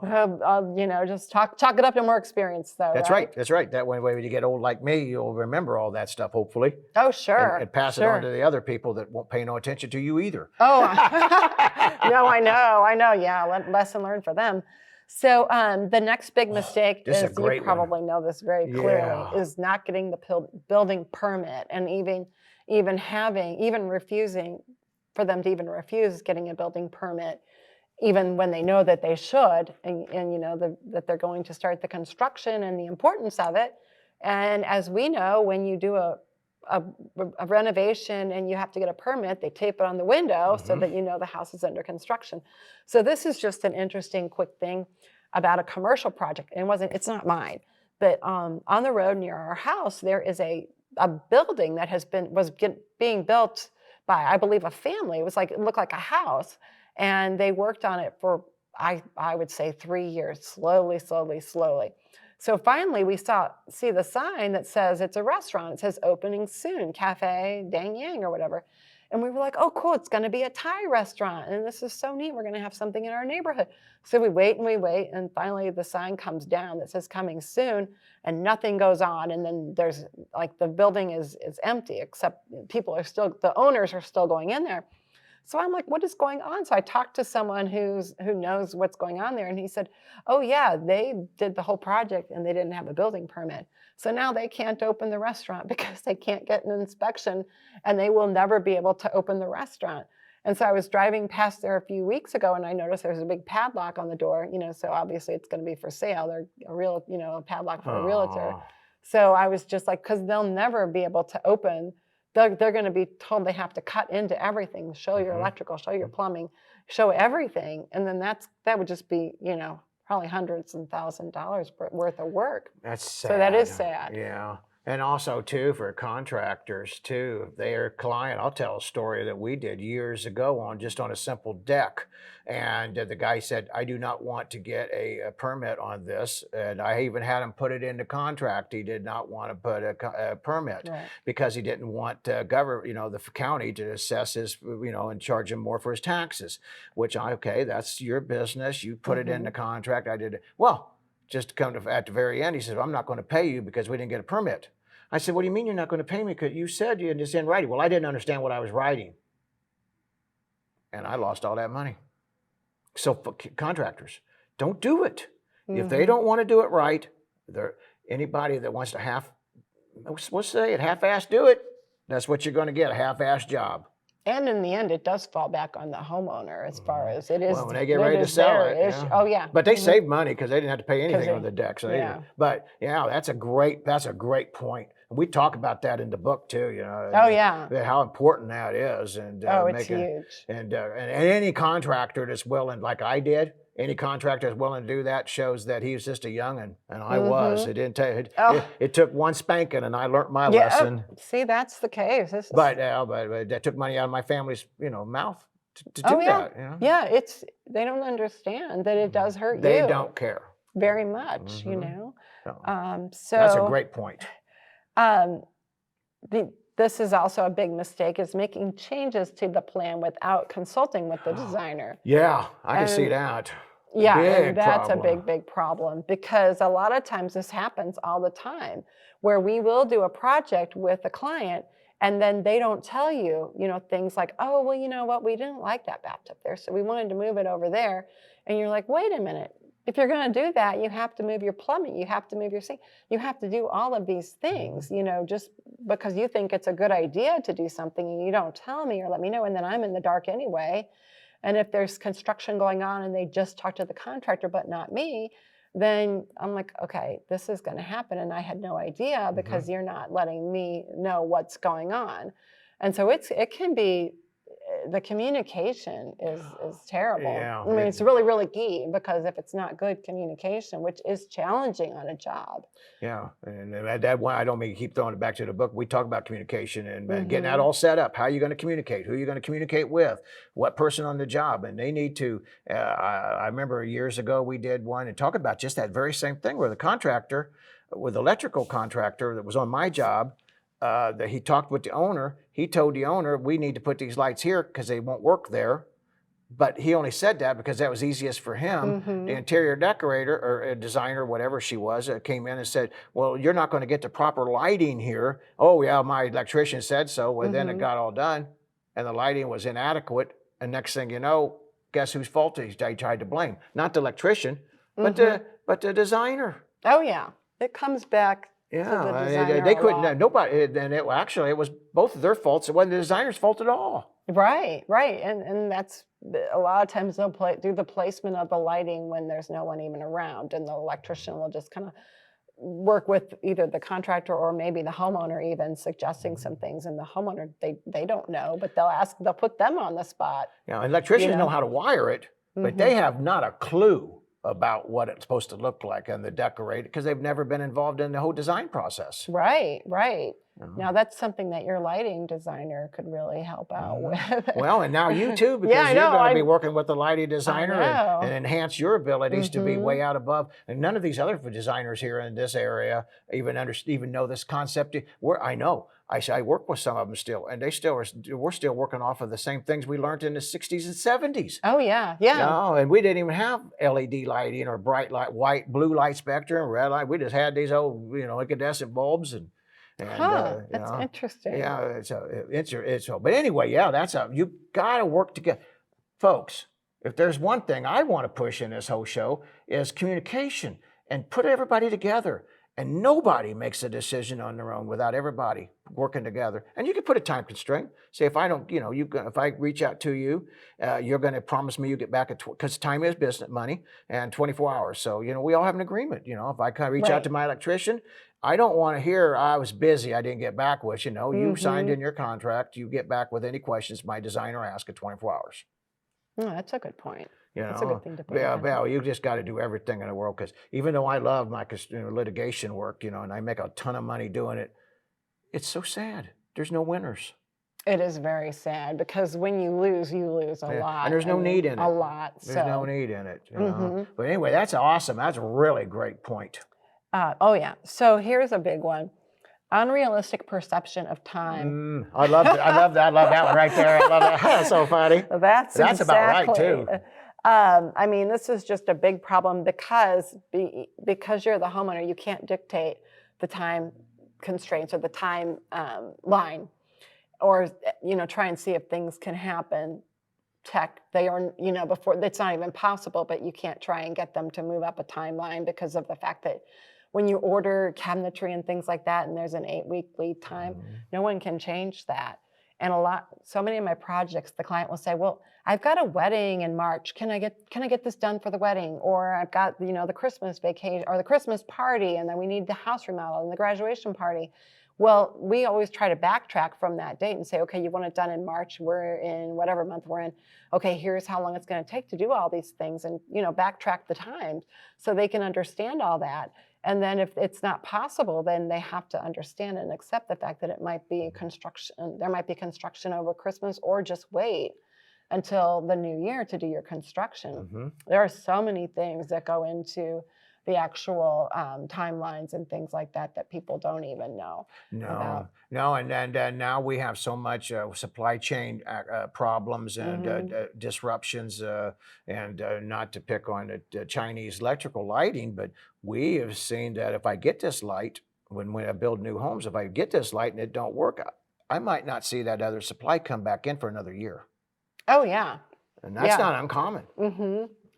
Just chalk it up to more experience, though. That's right. That's right. That way, when you get old like me, you'll remember all that stuff, hopefully. Oh, sure. And pass it on to the other people that won't pay no attention to you either. Oh, no, I know. Yeah, lesson learned for them. So the next big mistake is, you probably know this very clearly, is not getting the building permit, and even refusing for them to even refuse getting a building permit, even when they know that they should, and that they're going to start the construction and the importance of it. And as we know, when you do a renovation and you have to get a permit, they tape it on the window so that the house is under construction. So this is just an interesting quick thing about a commercial project. It's not mine, but on the road near our house, there is a building that was being built by, I believe, a family. It was like, it looked like a house. And they worked on it for, I would say 3 years, slowly, slowly, slowly. So finally we see the sign that says it's a restaurant. It says opening soon, Cafe Dang Yang or whatever. And we were like, oh, cool, it's gonna be a Thai restaurant. And this is so neat, we're gonna have something in our neighborhood. So we wait, and finally the sign comes down that says coming soon, and nothing goes on. And then there's like, the building is empty, except the owners are still going in there. So I'm like, what is going on? So I talked to someone who knows what's going on there, and he said, oh yeah, they did the whole project and they didn't have a building permit. So now they can't open the restaurant because they can't get an inspection, and they will never be able to open the restaurant. And so I was driving past there a few weeks ago, and I noticed there's a big padlock on the door, so obviously it's going to be for sale. They're a padlock for a realtor. So I was just like, because they'll never be able to open. They're going to be told they have to cut into everything, show your electrical, show your plumbing, show everything. And then that would just be, probably hundreds and $1,000s worth of work. That's sad. So that is sad. Yeah. And also, too, for contractors, too, if they're a client, I'll tell a story that we did years ago on a simple deck. And the guy said, I do not want to get a permit on this. And I even had him put it into contract. He did not want to put a permit because he didn't want the county to assess his, and charge him more for his taxes, which, okay, that's your business. You put it in the contract. I did it. Well, just to come to at the very end, he said, I'm not going to pay you because we didn't get a permit. I said, what do you mean you're not going to pay me? Because you said you just in writing. Well, I didn't understand what I was writing. And I lost all that money. So contractors, don't do it. If they don't want to do it right, anybody that wants to half-ass do it, that's what you're going to get, a half-ass job. And in the end, it does fall back on the homeowner as far as it is. Well, when they get ready to sell it. Yeah. Oh, yeah. But they saved money because they didn't have to pay anything on the deck. So but yeah, that's a great point. And we talk about that in the book too, Oh, yeah. How important that is. And it's huge. And any contractor that's willing, like I did, any contractor that's willing to do that shows that he was just a young'un, and I was. It didn't take it took one spanking, and I learned my lesson. See, that's the case. But that took money out of my family's mouth to do that. Yeah, they don't understand that it does hurt you. They don't care very much. No. So that's a great point. This is also a big mistake, is making changes to the plan without consulting with the designer. Yeah, I can see that. Yeah, and that's a big problem, because a lot of times this happens all the time, where we will do a project with a client and then they don't tell you, things like, oh, well, you know what, we didn't like that bathtub there, so we wanted to move it over there. And you're like, wait a minute. If you're going to do that, you have to move your plumbing, you have to move your sink, you have to do all of these things, just because you think it's a good idea to do something and you don't tell me or let me know, and then I'm in the dark anyway. And if there's construction going on and they just talk to the contractor but not me, then I'm like, okay, this is going to happen, and I had no idea because you're not letting me know what's going on. And so it can be, the communication is terrible. Yeah, I mean, it's really, really key, because if it's not good communication, which is challenging on a job. Yeah, and that one, I don't mean to keep throwing it back to the book. We talk about communication and getting that all set up. How are you going to communicate? Who are you going to communicate with? What person on the job? And they need to, I remember years ago we did one and talk about just that very same thing, where the contractor, with the electrical contractor that was on my job, that he talked with the owner. He told the owner, we need to put these lights here because they won't work there. But he only said that because that was easiest for him. The interior decorator or a designer, whatever she was, came in and said, well, you're not going to get the proper lighting here. Oh, yeah, my electrician said so. Well, then it got all done, and the lighting was inadequate. And next thing you know, guess whose fault they tried to blame? Not the electrician, but the designer. Oh, yeah. It comes back. Yeah, they couldn't. Nobody. And it was both of their faults. It wasn't the designer's fault at all. Right, and that's a lot of times they'll do the placement of the lighting when there's no one even around, and the electrician will just kind of work with either the contractor or maybe the homeowner, even suggesting some things, and the homeowner they don't know, but they'll put them on the spot. Yeah, electricians know how to wire it, but they have not a clue about what it's supposed to look like, and the decorator, because they've never been involved in the whole design process. Right. Now that's something that your lighting designer could really help out with. Well, and now you too, because Yeah, I you're know. going to be working with the lighting designer know. and enhance your abilities to be way out above. And none of these other designers here in this area even know this concept. I know. I work with some of them still, and we're still working off of the same things we learned in the 60s and 70s. Oh yeah, yeah. No, and we didn't even have LED lighting or bright light, white, blue light spectrum, red light. We just had these old, incandescent bulbs and that's interesting. Yeah, but anyway, yeah, you got to work together, folks. If there's one thing I want to push in this whole show is communication and put everybody together. And nobody makes a decision on their own without everybody working together. And you can put a time constraint. Say if I don't, if I reach out to you, you're going to promise me you get back at because time is business money and 24 hours. So we all have an agreement. If I kind of reach out to my electrician, I don't want to hear I was busy, I didn't get back with you. You signed in your contract. You get back with any questions my designer asks in 24 hours. Oh, that's a good point. That's a good thing to put. Yeah, you just got to do everything in the world because even though I love my litigation work, and I make a ton of money doing it, it's so sad. There's no winners. It is very sad because when you lose a lot. And there's no need in it. A lot. There's no need in it. But anyway, that's awesome. That's a really great point. Oh yeah. So here's a big one. Unrealistic perception of time. I love that. I love that one right there. I love that. That's so funny. That's exactly. About right too. I mean, this is just a big problem because you're the homeowner, you can't dictate the time constraints or the time line, or try and see if things can happen. They are before it's not even possible, but you can't try and get them to move up a timeline because of the fact that when you order cabinetry and things like that, and there's an 8-week lead time, no one can change that. And so many of my projects, the client will say, well, I've got a wedding in March. Can I get this done for the wedding? Or I've got, the Christmas vacation or the Christmas party, and then we need the house remodel and the graduation party. Well, we always try to backtrack from that date and say, okay, you want it done in March, we're in whatever month we're in. Okay, here's how long it's going to take to do all these things, and, backtrack the times so they can understand all that. And then if it's not possible, then they have to understand and accept the fact that it might be construction. There might be construction over Christmas, or just wait until the new year to do your construction. There are so many things that go into the actual timelines and things like that people don't even know about. No, and now we have so much supply chain problems and disruptions, and not to pick on the Chinese electrical lighting, but we have seen that if I get this light, when I build new homes, if I get this light and it don't work, I might not see that other supply come back in for another year. Oh, yeah. And that's not uncommon.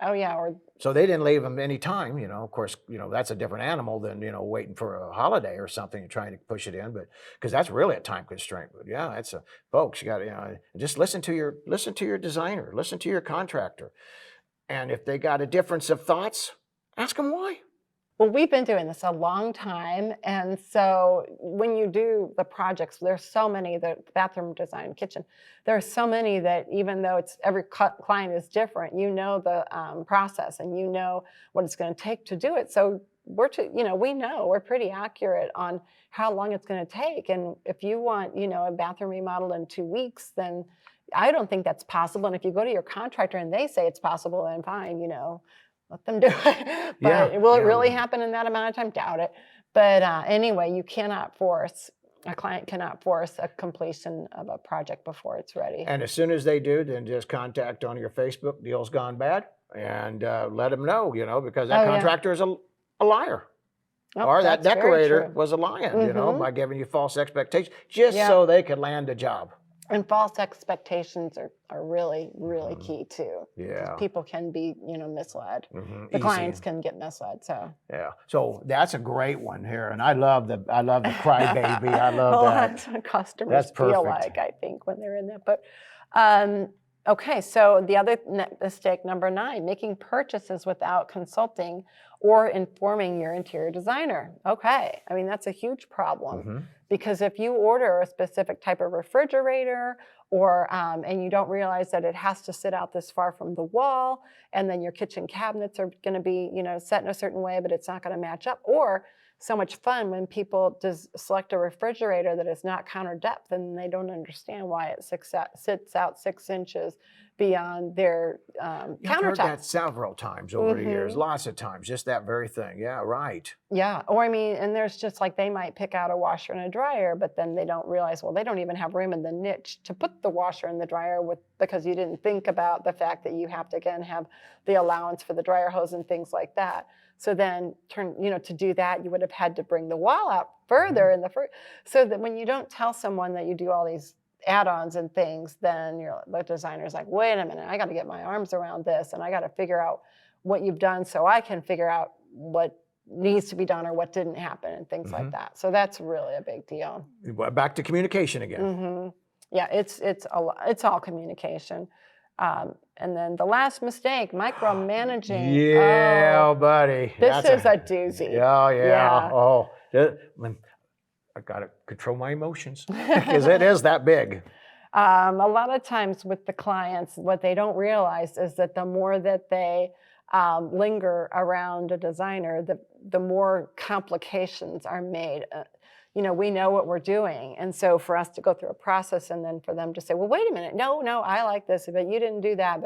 Oh, yeah. So they didn't leave them any time, Of course, that's a different animal than, waiting for a holiday or something and trying to push it in, but because that's really a time constraint. But yeah, folks, you got to, just listen to your designer, listen to your contractor. And if they got a difference of thoughts, ask them why. Well, we've been doing this a long time, and so when you do the projects, there's so many, the bathroom design, kitchen, there are so many that even though every client is different, the process and what it's going to take to do it. So we know we're pretty accurate on how long it's going to take. And if you want, a bathroom remodel in 2 weeks, then I don't think that's possible. And if you go to your contractor and they say it's possible, then fine, let them do it. But will it really happen in that amount of time? Doubt it. But anyway, a client cannot force a completion of a project before it's ready. And as soon as they do, then just contact on your Facebook, Deal's Gone Bad, and let them know, because that contractor is a liar. Or that decorator was a lion, by giving you false expectations, just so they could land a job. And false expectations are really, really key too. Yeah. People can be, misled. The clients can get misled. So. Yeah. So that's a great one here, and I love the crybaby. I love that. That's what customers feel like, I think, when they're in that. But okay, so the other mistake, number 9, making purchases without consulting or informing your interior designer. Okay, I mean, that's a huge problem because if you order a specific type of refrigerator or and you don't realize that it has to sit out this far from the wall, and then your kitchen cabinets are going to be, set in a certain way, but it's not going to match up, or so much fun when people select a refrigerator that is not counter depth, and they don't understand why it sits out 6 inches beyond their I've countertop. heard that several times over the years, lots of times, just that very thing. Yeah, right. Yeah, or I mean, and there's just like they might pick out a washer and a dryer, but then they don't realize, well, they don't even have room in the niche to put the washer and the dryer because you didn't think about the fact that you have to again have the allowance for the dryer hose and things like that. So then to do that, you would have had to bring the wall out further in so that when you don't tell someone that you do all these add-ons and things, then the designer's like, wait a minute, I got to get my arms around this, and I got to figure out what you've done so I can figure out what needs to be done or what didn't happen and things like that. So that's really a big deal. Back to communication again. Yeah, it's all communication. And then the last mistake, micromanaging. Yeah, buddy. This is a doozy. Yeah. Oh, I got to control my emotions because it is that big. A lot of times with the clients, what they don't realize is that the more that they linger around a designer, the more complications are made. We know what we're doing. And so for us to go through a process and then for them to say, well, wait a minute, no, I like this, but you didn't do that,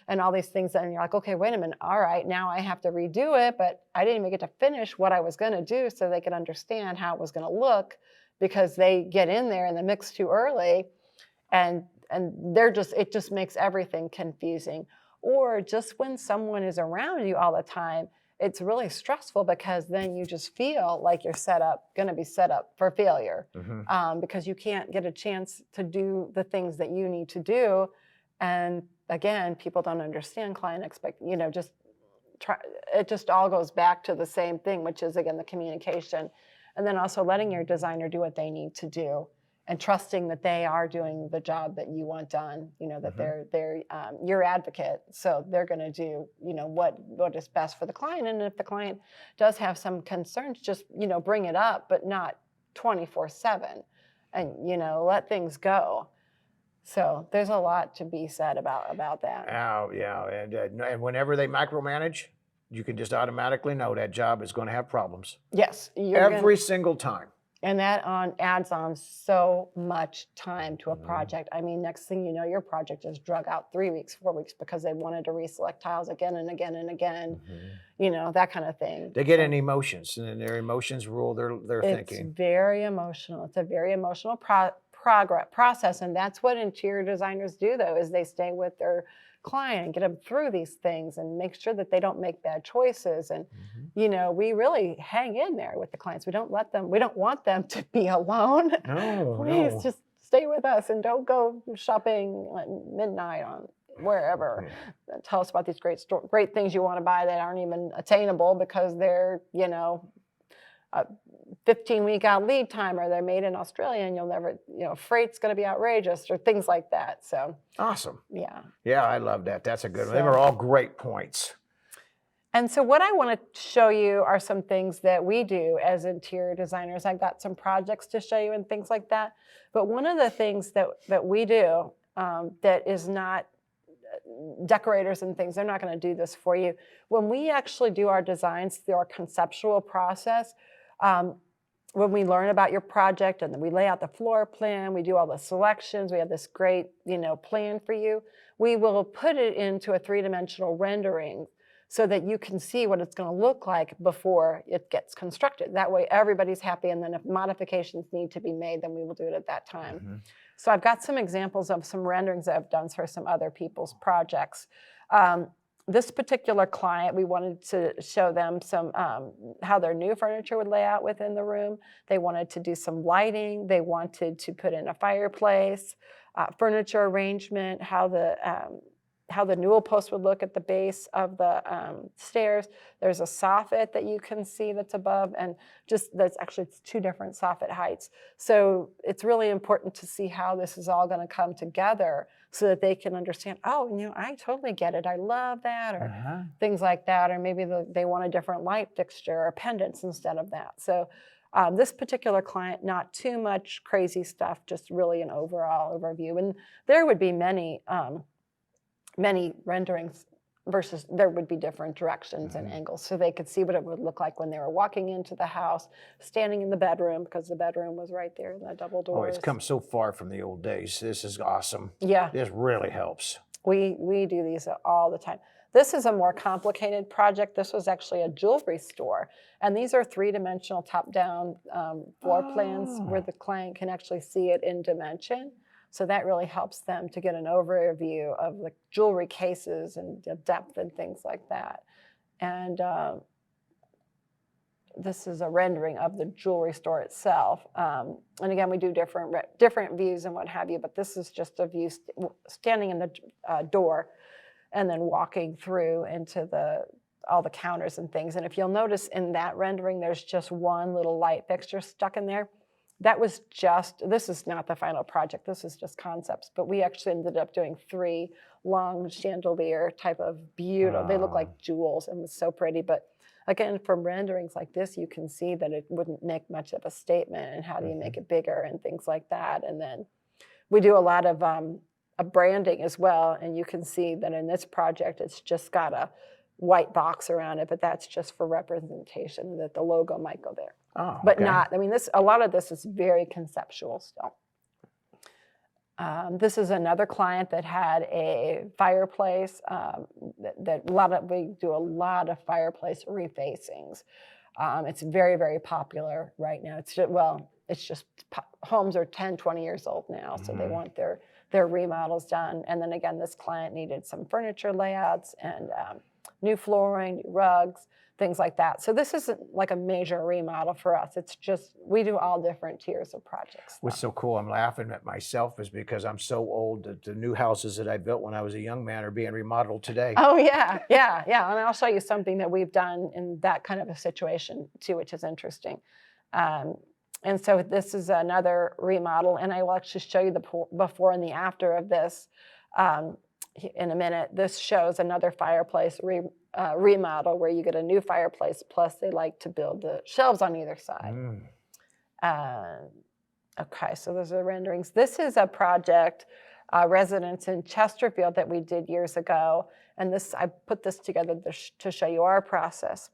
and all these things. And you're like, okay, wait a minute. All right, now I have to redo it, but I didn't even get to finish what I was going to do so they could understand how it was going to look, because they get in there in the mix too early and it just makes everything confusing. Or just when someone is around you all the time, it's really stressful because then you just feel like you're going to be set up for failure because you can't get a chance to do the things that you need to do. And again, people don't understand client it just all goes back to the same thing, which is again, the communication. And then also letting your designer do what they need to do and trusting that they are doing the job that you want done, that they're your advocate. So they're going to do, what is best for the client. And if the client does have some concerns, just, bring it up, but not 24/7 and, let things go. So there's a lot to be said about that. Oh, yeah. And whenever they micromanage, you can just automatically know that job is going to have problems. Yes. Every single time. And that adds on so much time to a project. I mean, next thing you know, your project is drug out 3 weeks, 4 weeks because they wanted to reselect tiles again and again and again, that kind of thing. They get in emotions, and their emotions rule their thinking. It's very emotional. It's a very emotional process, and that's what interior designers do, though, is they stay with their client and get them through these things and make sure that they don't make bad choices. And we really hang in there with the clients. We don't want them to be alone. Please just stay with us and don't go shopping at midnight on wherever. Tell us about these great things you want to buy that aren't even attainable because they're 15-week out lead time, or they're made in Australia and you'll never, freight's going to be outrageous or things like that. So awesome. Yeah. Yeah, I love that. That's a good one. They were all great points. And so what I want to show you are some things that we do as interior designers. I've got some projects to show you and things like that. But one of the things that we do that is not decorators and things, they're not going to do this for you. When we actually do our designs through our conceptual process, when we learn about your project and then we lay out the floor plan, we do all the selections, we have this great, plan for you, we will put it into a 3-dimensional rendering so that you can see what it's going to look like before it gets constructed. That way everybody's happy, and then if modifications need to be made, then we will do it at that time. So I've got some examples of some renderings that I've done for some other people's projects. This particular client, we wanted to show them some how their new furniture would lay out within the room. They wanted to do some lighting. They wanted to put in a fireplace, furniture arrangement, how the newel post would look at the base of the stairs. There's a soffit that you can see that's above, and it's 2 different soffit heights. So it's really important to see how this is all going to come together so that they can understand, I totally get it. I love that, or things like that. Or maybe they want a different light fixture or pendants instead of that. So this particular client, not too much crazy stuff, just really an overall overview. And there would be many renderings versus there would be different directions and angles. So they could see what it would look like when they were walking into the house, standing in the bedroom, because the bedroom was right there in the double doors. Oh, it's come so far from the old days. This is awesome. Yeah. This really helps. We do these all the time. This is a more complicated project. This was actually a jewelry store. And these are 3-dimensional top-down floor plans where the client can actually see it in dimension. So that really helps them to get an overview of the jewelry cases and the depth and things like that. And this is a rendering of the jewelry store itself. And again, we do different views and what have you, but this is just a view standing in the door and then walking through into all the counters and things. And if you'll notice in that rendering, there's just one little light fixture stuck in there. That was this is not the final project, this is just concepts, but we actually ended up doing 3 long chandelier type of beautiful, they look like jewels and it was so pretty. But again, from renderings like this, you can see that it wouldn't make much of a statement and how do you make it bigger and things like that. And then we do a lot of branding as well. And you can see that in this project, it's just got a white box around it, but that's just for representation that the logo might go there. Oh, but okay. not, I mean, a lot of this is very conceptual still. This is another client that had a fireplace we do a lot of fireplace refacings. It's very, very popular right now. It's just homes are 10, 20 years old now, so they want their remodels done. And then again, this client needed some furniture layouts and new flooring, new rugs, things like that. So this isn't like a major remodel for us. It's just, we do all different tiers of projects. What's so cool, I'm laughing at myself, is because I'm so old that the new houses that I built when I was a young man are being remodeled today. Oh yeah. And I'll show you something that we've done in that kind of a situation too, which is interesting. And so this is another remodel, and I will actually show you the before and the after of this in a minute. This shows another fireplace remodel where you get a new fireplace, plus they like to build the shelves on either side. Okay, so those are renderings. This is a project, residence in Chesterfield that we did years ago, and I put this together to show you our process.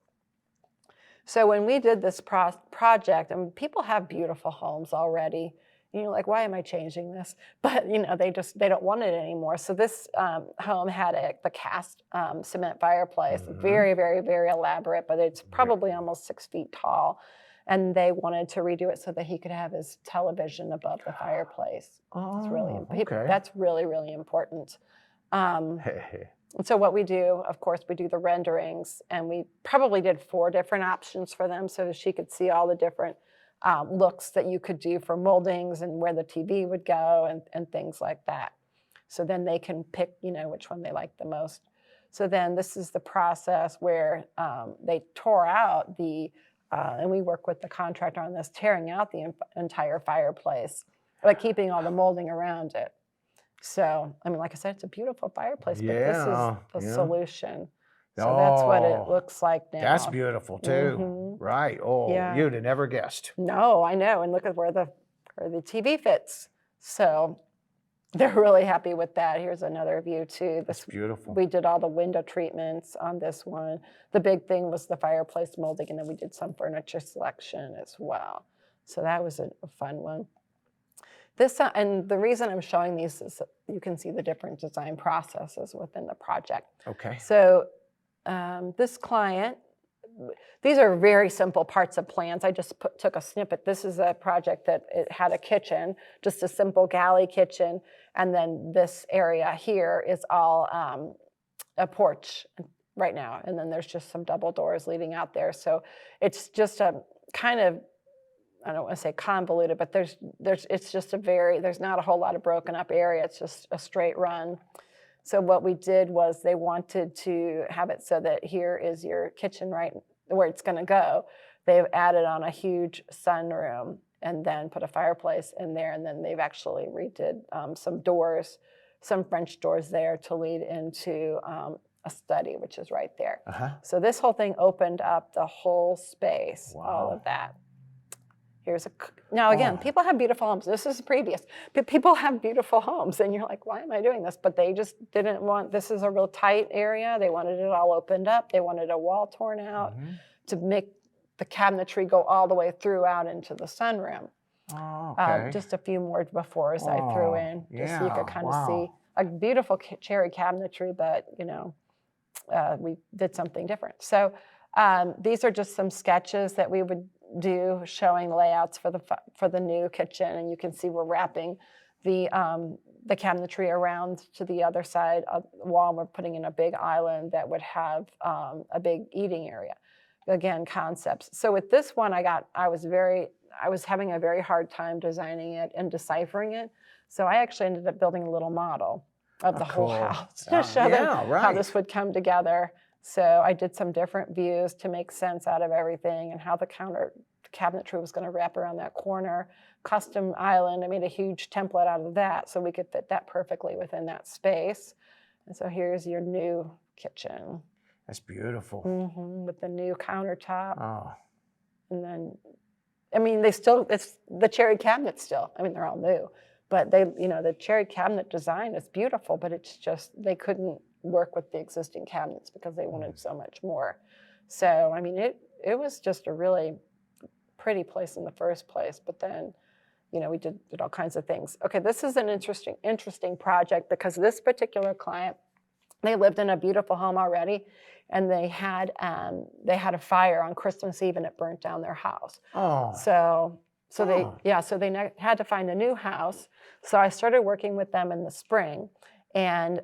So when we did this project, and people have beautiful homes already, and you're like, why am I changing this? But they don't want it anymore. So this home had the cast cement fireplace, very, very, very elaborate, but it's probably almost 6 feet tall. And they wanted to redo it so that he could have his television above the fireplace. That's really, really important. And so what we do, of course, we do the renderings, and we probably did 4 different options for them so that she could see all the different looks that you could do for moldings and where the TV would go and things like that. So then they can pick, which one they like the most. So then this is the process where they tore out and we work with the contractor on this, tearing out the entire fireplace, but keeping all the molding around it. So, I mean, like I said, it's a beautiful fireplace, but this is the solution. So that's what it looks like now. That's beautiful too. Right. Oh, you'd have never guessed. No, I know. And look at where the TV fits. So they're really happy with that. Here's another view too. That's beautiful. We did all the window treatments on this one. The big thing was the fireplace molding, and then we did some furniture selection as well. So that was a fun one. And the reason I'm showing these is you can see the different design processes within the project. Okay. So this client, these are very simple parts of plans. I just took a snippet. This is a project that it had a kitchen, just a simple galley kitchen. And then this area here is all a porch right now. And then there's just some double doors leading out there. So it's just a kind of, I don't want to say convoluted, but it's just there's not a whole lot of broken up area. It's just a straight run. So what we did was they wanted to have it so that here is your kitchen right where it's going to go. They've added on a huge sunroom and then put a fireplace in there. And then they've actually redid some doors, some French doors there to lead into a study, which is right there. So this whole thing opened up the whole space, all of that. Now again, people have beautiful homes. This is previous. People have beautiful homes, and you're like, why am I doing this? But they just didn't want. This is a real tight area. They wanted it all opened up. They wanted a wall torn out to make the cabinetry go all the way through out into the sunroom. Oh, okay. Just a few more befores I threw in, just so you could kind of see a beautiful cherry cabinetry, but we did something different. So these are just some sketches that we would do showing layouts for the new kitchen, and you can see we're wrapping the cabinetry around to the other side of the wall. We're putting in a big island that would have a big eating area. Again, concepts. So with this one, I was having a very hard time designing it and deciphering it. So I actually ended up building a little model of the whole house to show them how this would come together. So I did some different views to make sense out of everything and how the cabinetry was going to wrap around that corner. Custom island, I made a huge template out of that so we could fit that perfectly within that space. And so here's your new kitchen. That's beautiful. With the new countertop. Oh. And then, it's the cherry cabinet still. They're all new. But the cherry cabinet design is beautiful, but it's just, they couldn't work with the existing cabinets because they wanted so much more. So, it was just a really pretty place in the first place, but then, we did all kinds of things. Okay, this is an interesting project because this particular client, they lived in a beautiful home already, and they had a fire on Christmas Eve and it burnt down their house. Oh. So they had to find a new house. So I started working with them in the spring, and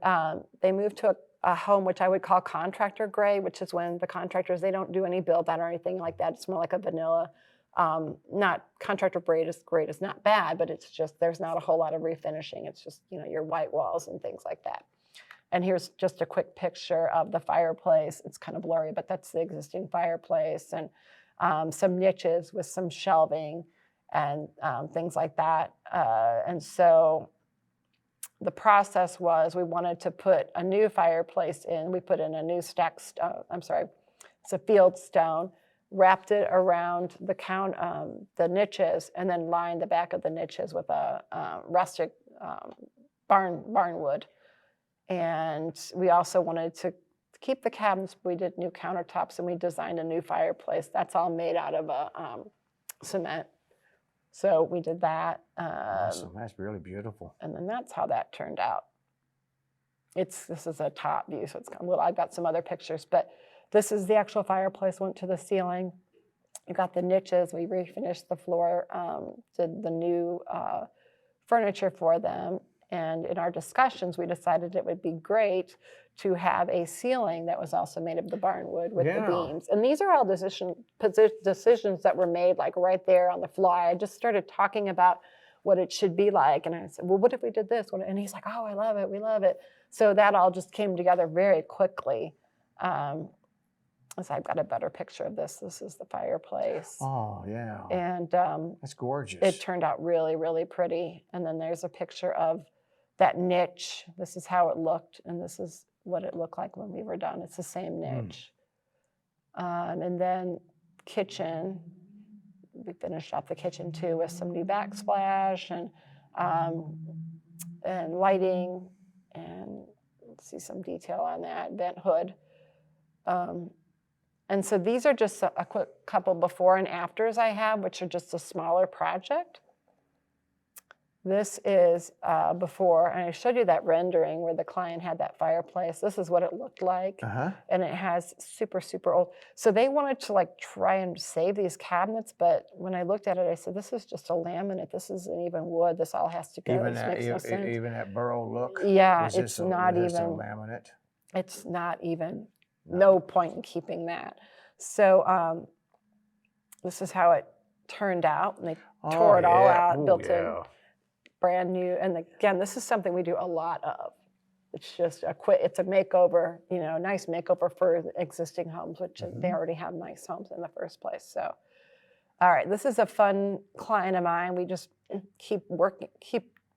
they moved to a home which I would call contractor gray, which is when the contractors, they don't do any build out or anything like that. It's more like a vanilla. Not contractor grade is not bad, but it's just there's not a whole lot of refinishing. It's just your white walls and things like that. And here's just a quick picture of the fireplace. It's kind of blurry, but that's the existing fireplace, and some niches with some shelving and things like that. And so the process was we wanted to put a new fireplace in. We put in a new stacked stone. It's a field stone. Wrapped it around the niches, and then lined the back of the niches with a rustic barn wood. And we also wanted to keep the cabinets. We did new countertops, and we designed a new fireplace. That's all made out of cement. So we did that. Awesome. That's really beautiful. And then that's how that turned out. This is a top view, so it's kind of little. I've got some other pictures, but this is the actual fireplace. Went to the ceiling. You got the niches. We refinished the floor. Did the new furniture for them. And in our discussions, we decided it would be great to have a ceiling that was also made of the barn wood with the beams. And these are all decisions that were made like right there on the fly. I just started talking about what it should be like. And I said, well, what if we did this? And he's like, oh, I love it. We love it. So that all just came together very quickly. So I've got a better picture of this. This is the fireplace. Oh, yeah. And that's gorgeous. It turned out really, really pretty. And then there's a picture of that niche. This is how it looked, and this is what it looked like when we were done. It's the same niche. And then kitchen, we finished off the kitchen too with some new backsplash and lighting, and see some detail on that, vent hood. And so these are just a quick couple before and afters I have, which are just a smaller project. This is before, and I showed you that rendering where the client had that fireplace. This is what it looked like, and it has super, super old. So they wanted to try and save these cabinets, but when I looked at it, I said, this is just a laminate. This isn't even wood. This all has to go. Even that burrow look? Yeah, it's not even laminate. It's not even, no point in keeping that. So this is how it turned out, and they tore it all out, built in brand new. And again, this is something we do a lot of. It's just it's a makeover, nice makeover for existing homes, which they already have nice homes in the first place. So, all right, this is a fun client of mine. We just keep working,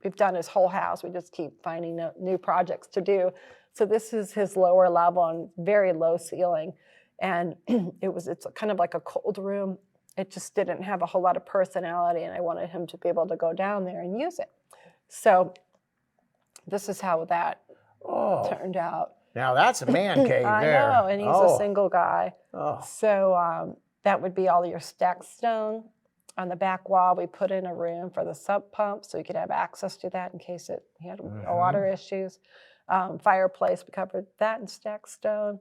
we've done his whole house. We just keep finding new projects to do. So this is his lower level and very low ceiling. And it's kind of like a cold room. it just didn't have a whole lot of personality, and I wanted him to be able to go down there and use it. So this is how that turned out. Now that's a man cave I there. know, and he's a single guy. Oh. So that would be all your stacked stone. On the back wall, we put in a room for the sump pump, so you could have access to that in case he had water issues. Fireplace, we covered that in stacked stone.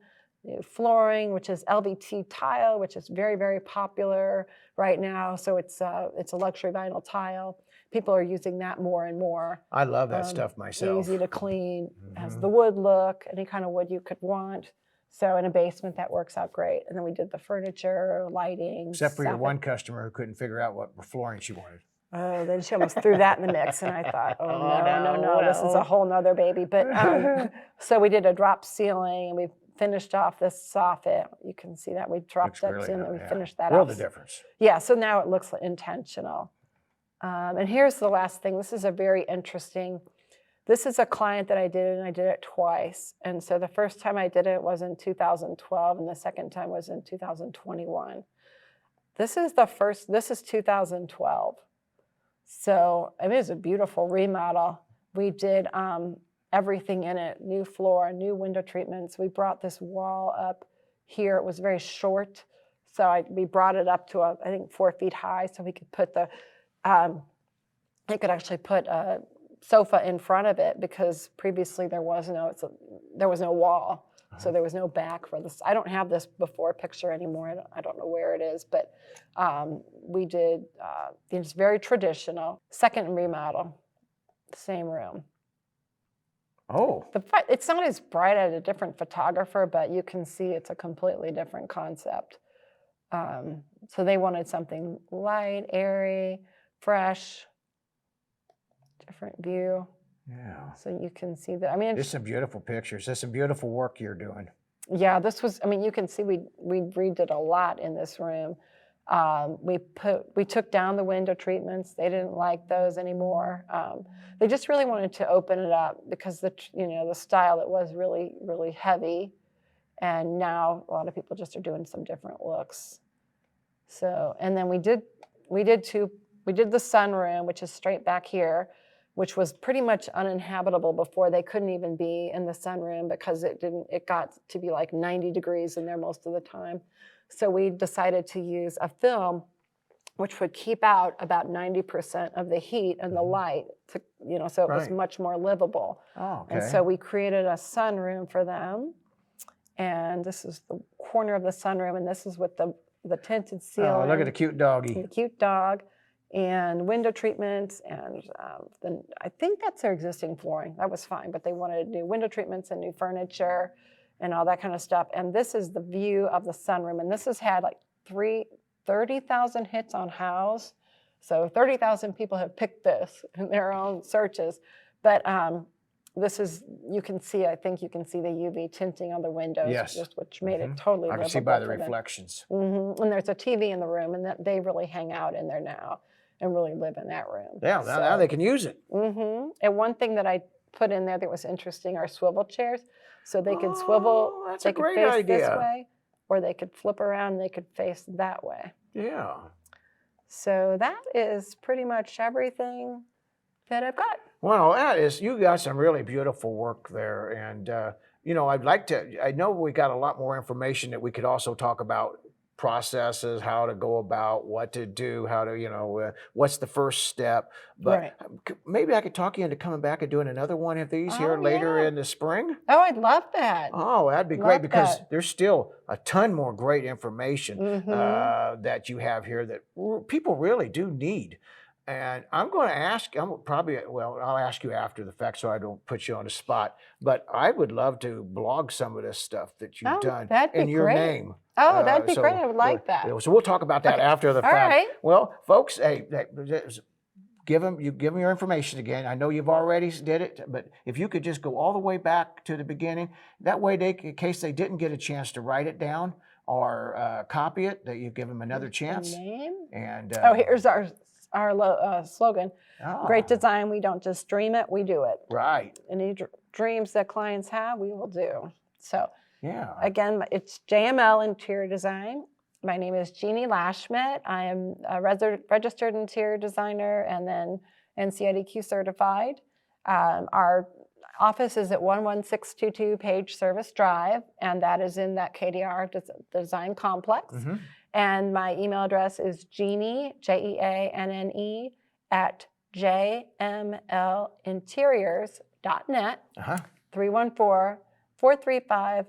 Flooring, which is LVT tile, which is very, very popular right now. So it's a luxury vinyl tile. People are using that more and more. I love that stuff myself. Easy to clean, has the wood look, any kind of wood you could want. So in a basement, that works out great. And then we did the furniture, lighting. Except for your one customer who couldn't figure out what flooring she wanted. Oh, then she almost threw that in the mix, and I thought, no, this is a whole nother baby. But so we did a drop ceiling, and we finished off this soffit. You can see that we dropped that in, and we finished that off. The difference. Yeah, so now it looks intentional. And here's the last thing. This is a very interesting. This is a client that I did, and I did it twice. And so the first time I did it was in 2012, and the second time was in 2021. This is 2012. So I mean, it's a beautiful remodel. We did everything in it, new floor, new window treatments. We brought this wall up here. It was very short. So we brought it up to, I think, 4 feet high, so we could put you could actually put a sofa in front of it, because previously there was no wall, so there was no back for this. I don't have this before picture anymore. I don't know where it is, but we did. It's very traditional. Second remodel, same room. Oh. It's not as bright as a different photographer, but you can see it's a completely different concept. So they wanted something light, airy, fresh. Different view. Yeah. So you can see that. I mean, there's some beautiful pictures. There's some beautiful work you're doing. Yeah, this was. I mean, you can see we redid a lot in this room. We took down the window treatments. They didn't like those anymore. They just really wanted to open it up, because the style, it was really, really heavy, and now a lot of people just are doing some different looks. So, and then we did the sunroom, which is straight back here, which was pretty much uninhabitable before. They couldn't even be in the sunroom because it got to be like 90 degrees in there most of the time. So we decided to use a film which would keep out about 90% of the heat and the light, so it was much more livable. Oh, okay. And so we created a sunroom for them. And this is the corner of the sunroom, and this is with the tinted ceiling. Oh, look at the cute doggy. The cute dog. And window treatments, and then I think that's their existing flooring. That was fine, but they wanted new window treatments and new furniture and all that kind of stuff. And this is the view of the sunroom, and this has had like 30,000 hits on Houzz. So 30,000 people have picked this in their own searches. But this is, I think you can see the UV tinting on the windows, which made it totally livable. I can see by the reflections. And there's a TV in the room, and they really hang out in there now and really live in that room. Yeah, now they can use it. And one thing that I put in there that was interesting are swivel chairs. So they could swivel, that's they a could great face idea. this way, or they could flip around and they could face that way. Yeah. So that is pretty much everything that I've got. Well, you got some really beautiful work there. And, I know we got a lot more information that we could also talk about processes, how to go about, what to do, how to, what's the first step. But maybe I could talk you into coming back and doing another one of these later in the spring. Oh, I'd love that. Oh, that'd be great, because there's still a ton more great information that you have here that people really do need. And I'm going to ask, I'll ask you after the fact so I don't put you on the spot, but I would love to blog some of this stuff that you've done in your name. Oh, that'd be great. I would like that. So we'll talk about that after the fact. All right. Well, folks, hey, give them your information again. I know you've already did it, but if you could just go all the way back to the beginning, that way in case they didn't get a chance to write it down or copy it, that you give them another chance. Name? And here's our slogan. Great design, we don't just dream it, we do it. Right. Any dreams that clients have, we will do. So yeah. Again, it's JML Interior Design, My name is Jeanne Lashmett. I am a registered interior designer and then NCIDQ certified. Our office is at 11622 Page Service Drive, and that is in that KDR design complex. And my email address is Jeanne, Jeanne, at jmlinteriors.net, 314-435-4233.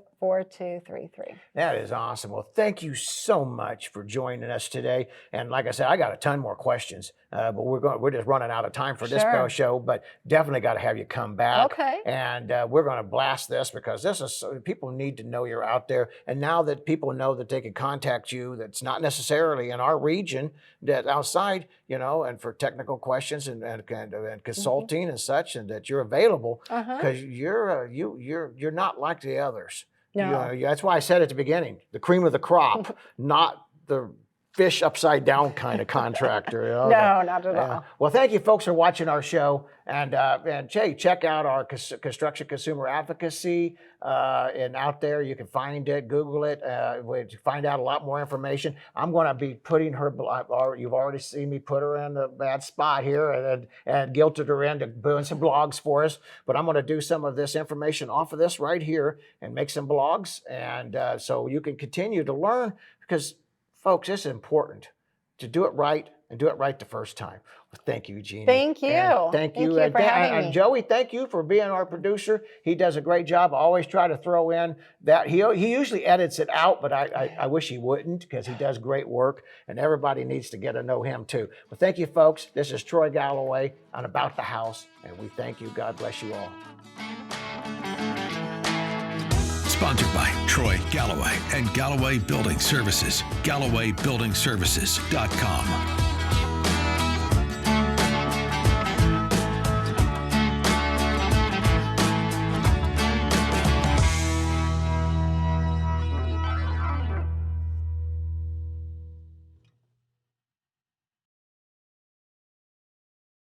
That is awesome. Well, thank you so much for joining us today. And like I said, I got a ton more questions, but we're just running out of time for this show. But definitely got to have you come back. Okay. And we're going to blast this because this is people need to know you're out there. And now that people know that they can contact you, that's not necessarily in our region, that outside, and for technical questions and consulting and such, and that you're available because you're not like the others. No. That's why I said at the beginning, the cream of the crop, not the fish upside down kind of contractor. No, not at all. Well, thank you folks for watching our show. And Jay, check out our construction consumer advocacy. And out there, you can find it, Google it, find out a lot more information. I'm going to be putting her, you've already seen me put her in a bad spot here and guilted her into doing some blogs for us. But I'm going to do some of this information off of this right here and make some blogs. And so you can continue to learn because, folks, it's important to do it right and do it right the first time. Well, thank you, Jeanne. Thank you. And thank you for having me. And Joey, thank you for being our producer. He does a great job. I always try to throw in that. He usually edits it out, but I wish he wouldn't because he does great work, and everybody needs to get to know him too. Well, thank you, folks. This is Troy Galloway on About the House, and we thank you. God bless you all. Sponsored by Troy Galloway and Galloway Building Services. GallowayBuildingServices.com.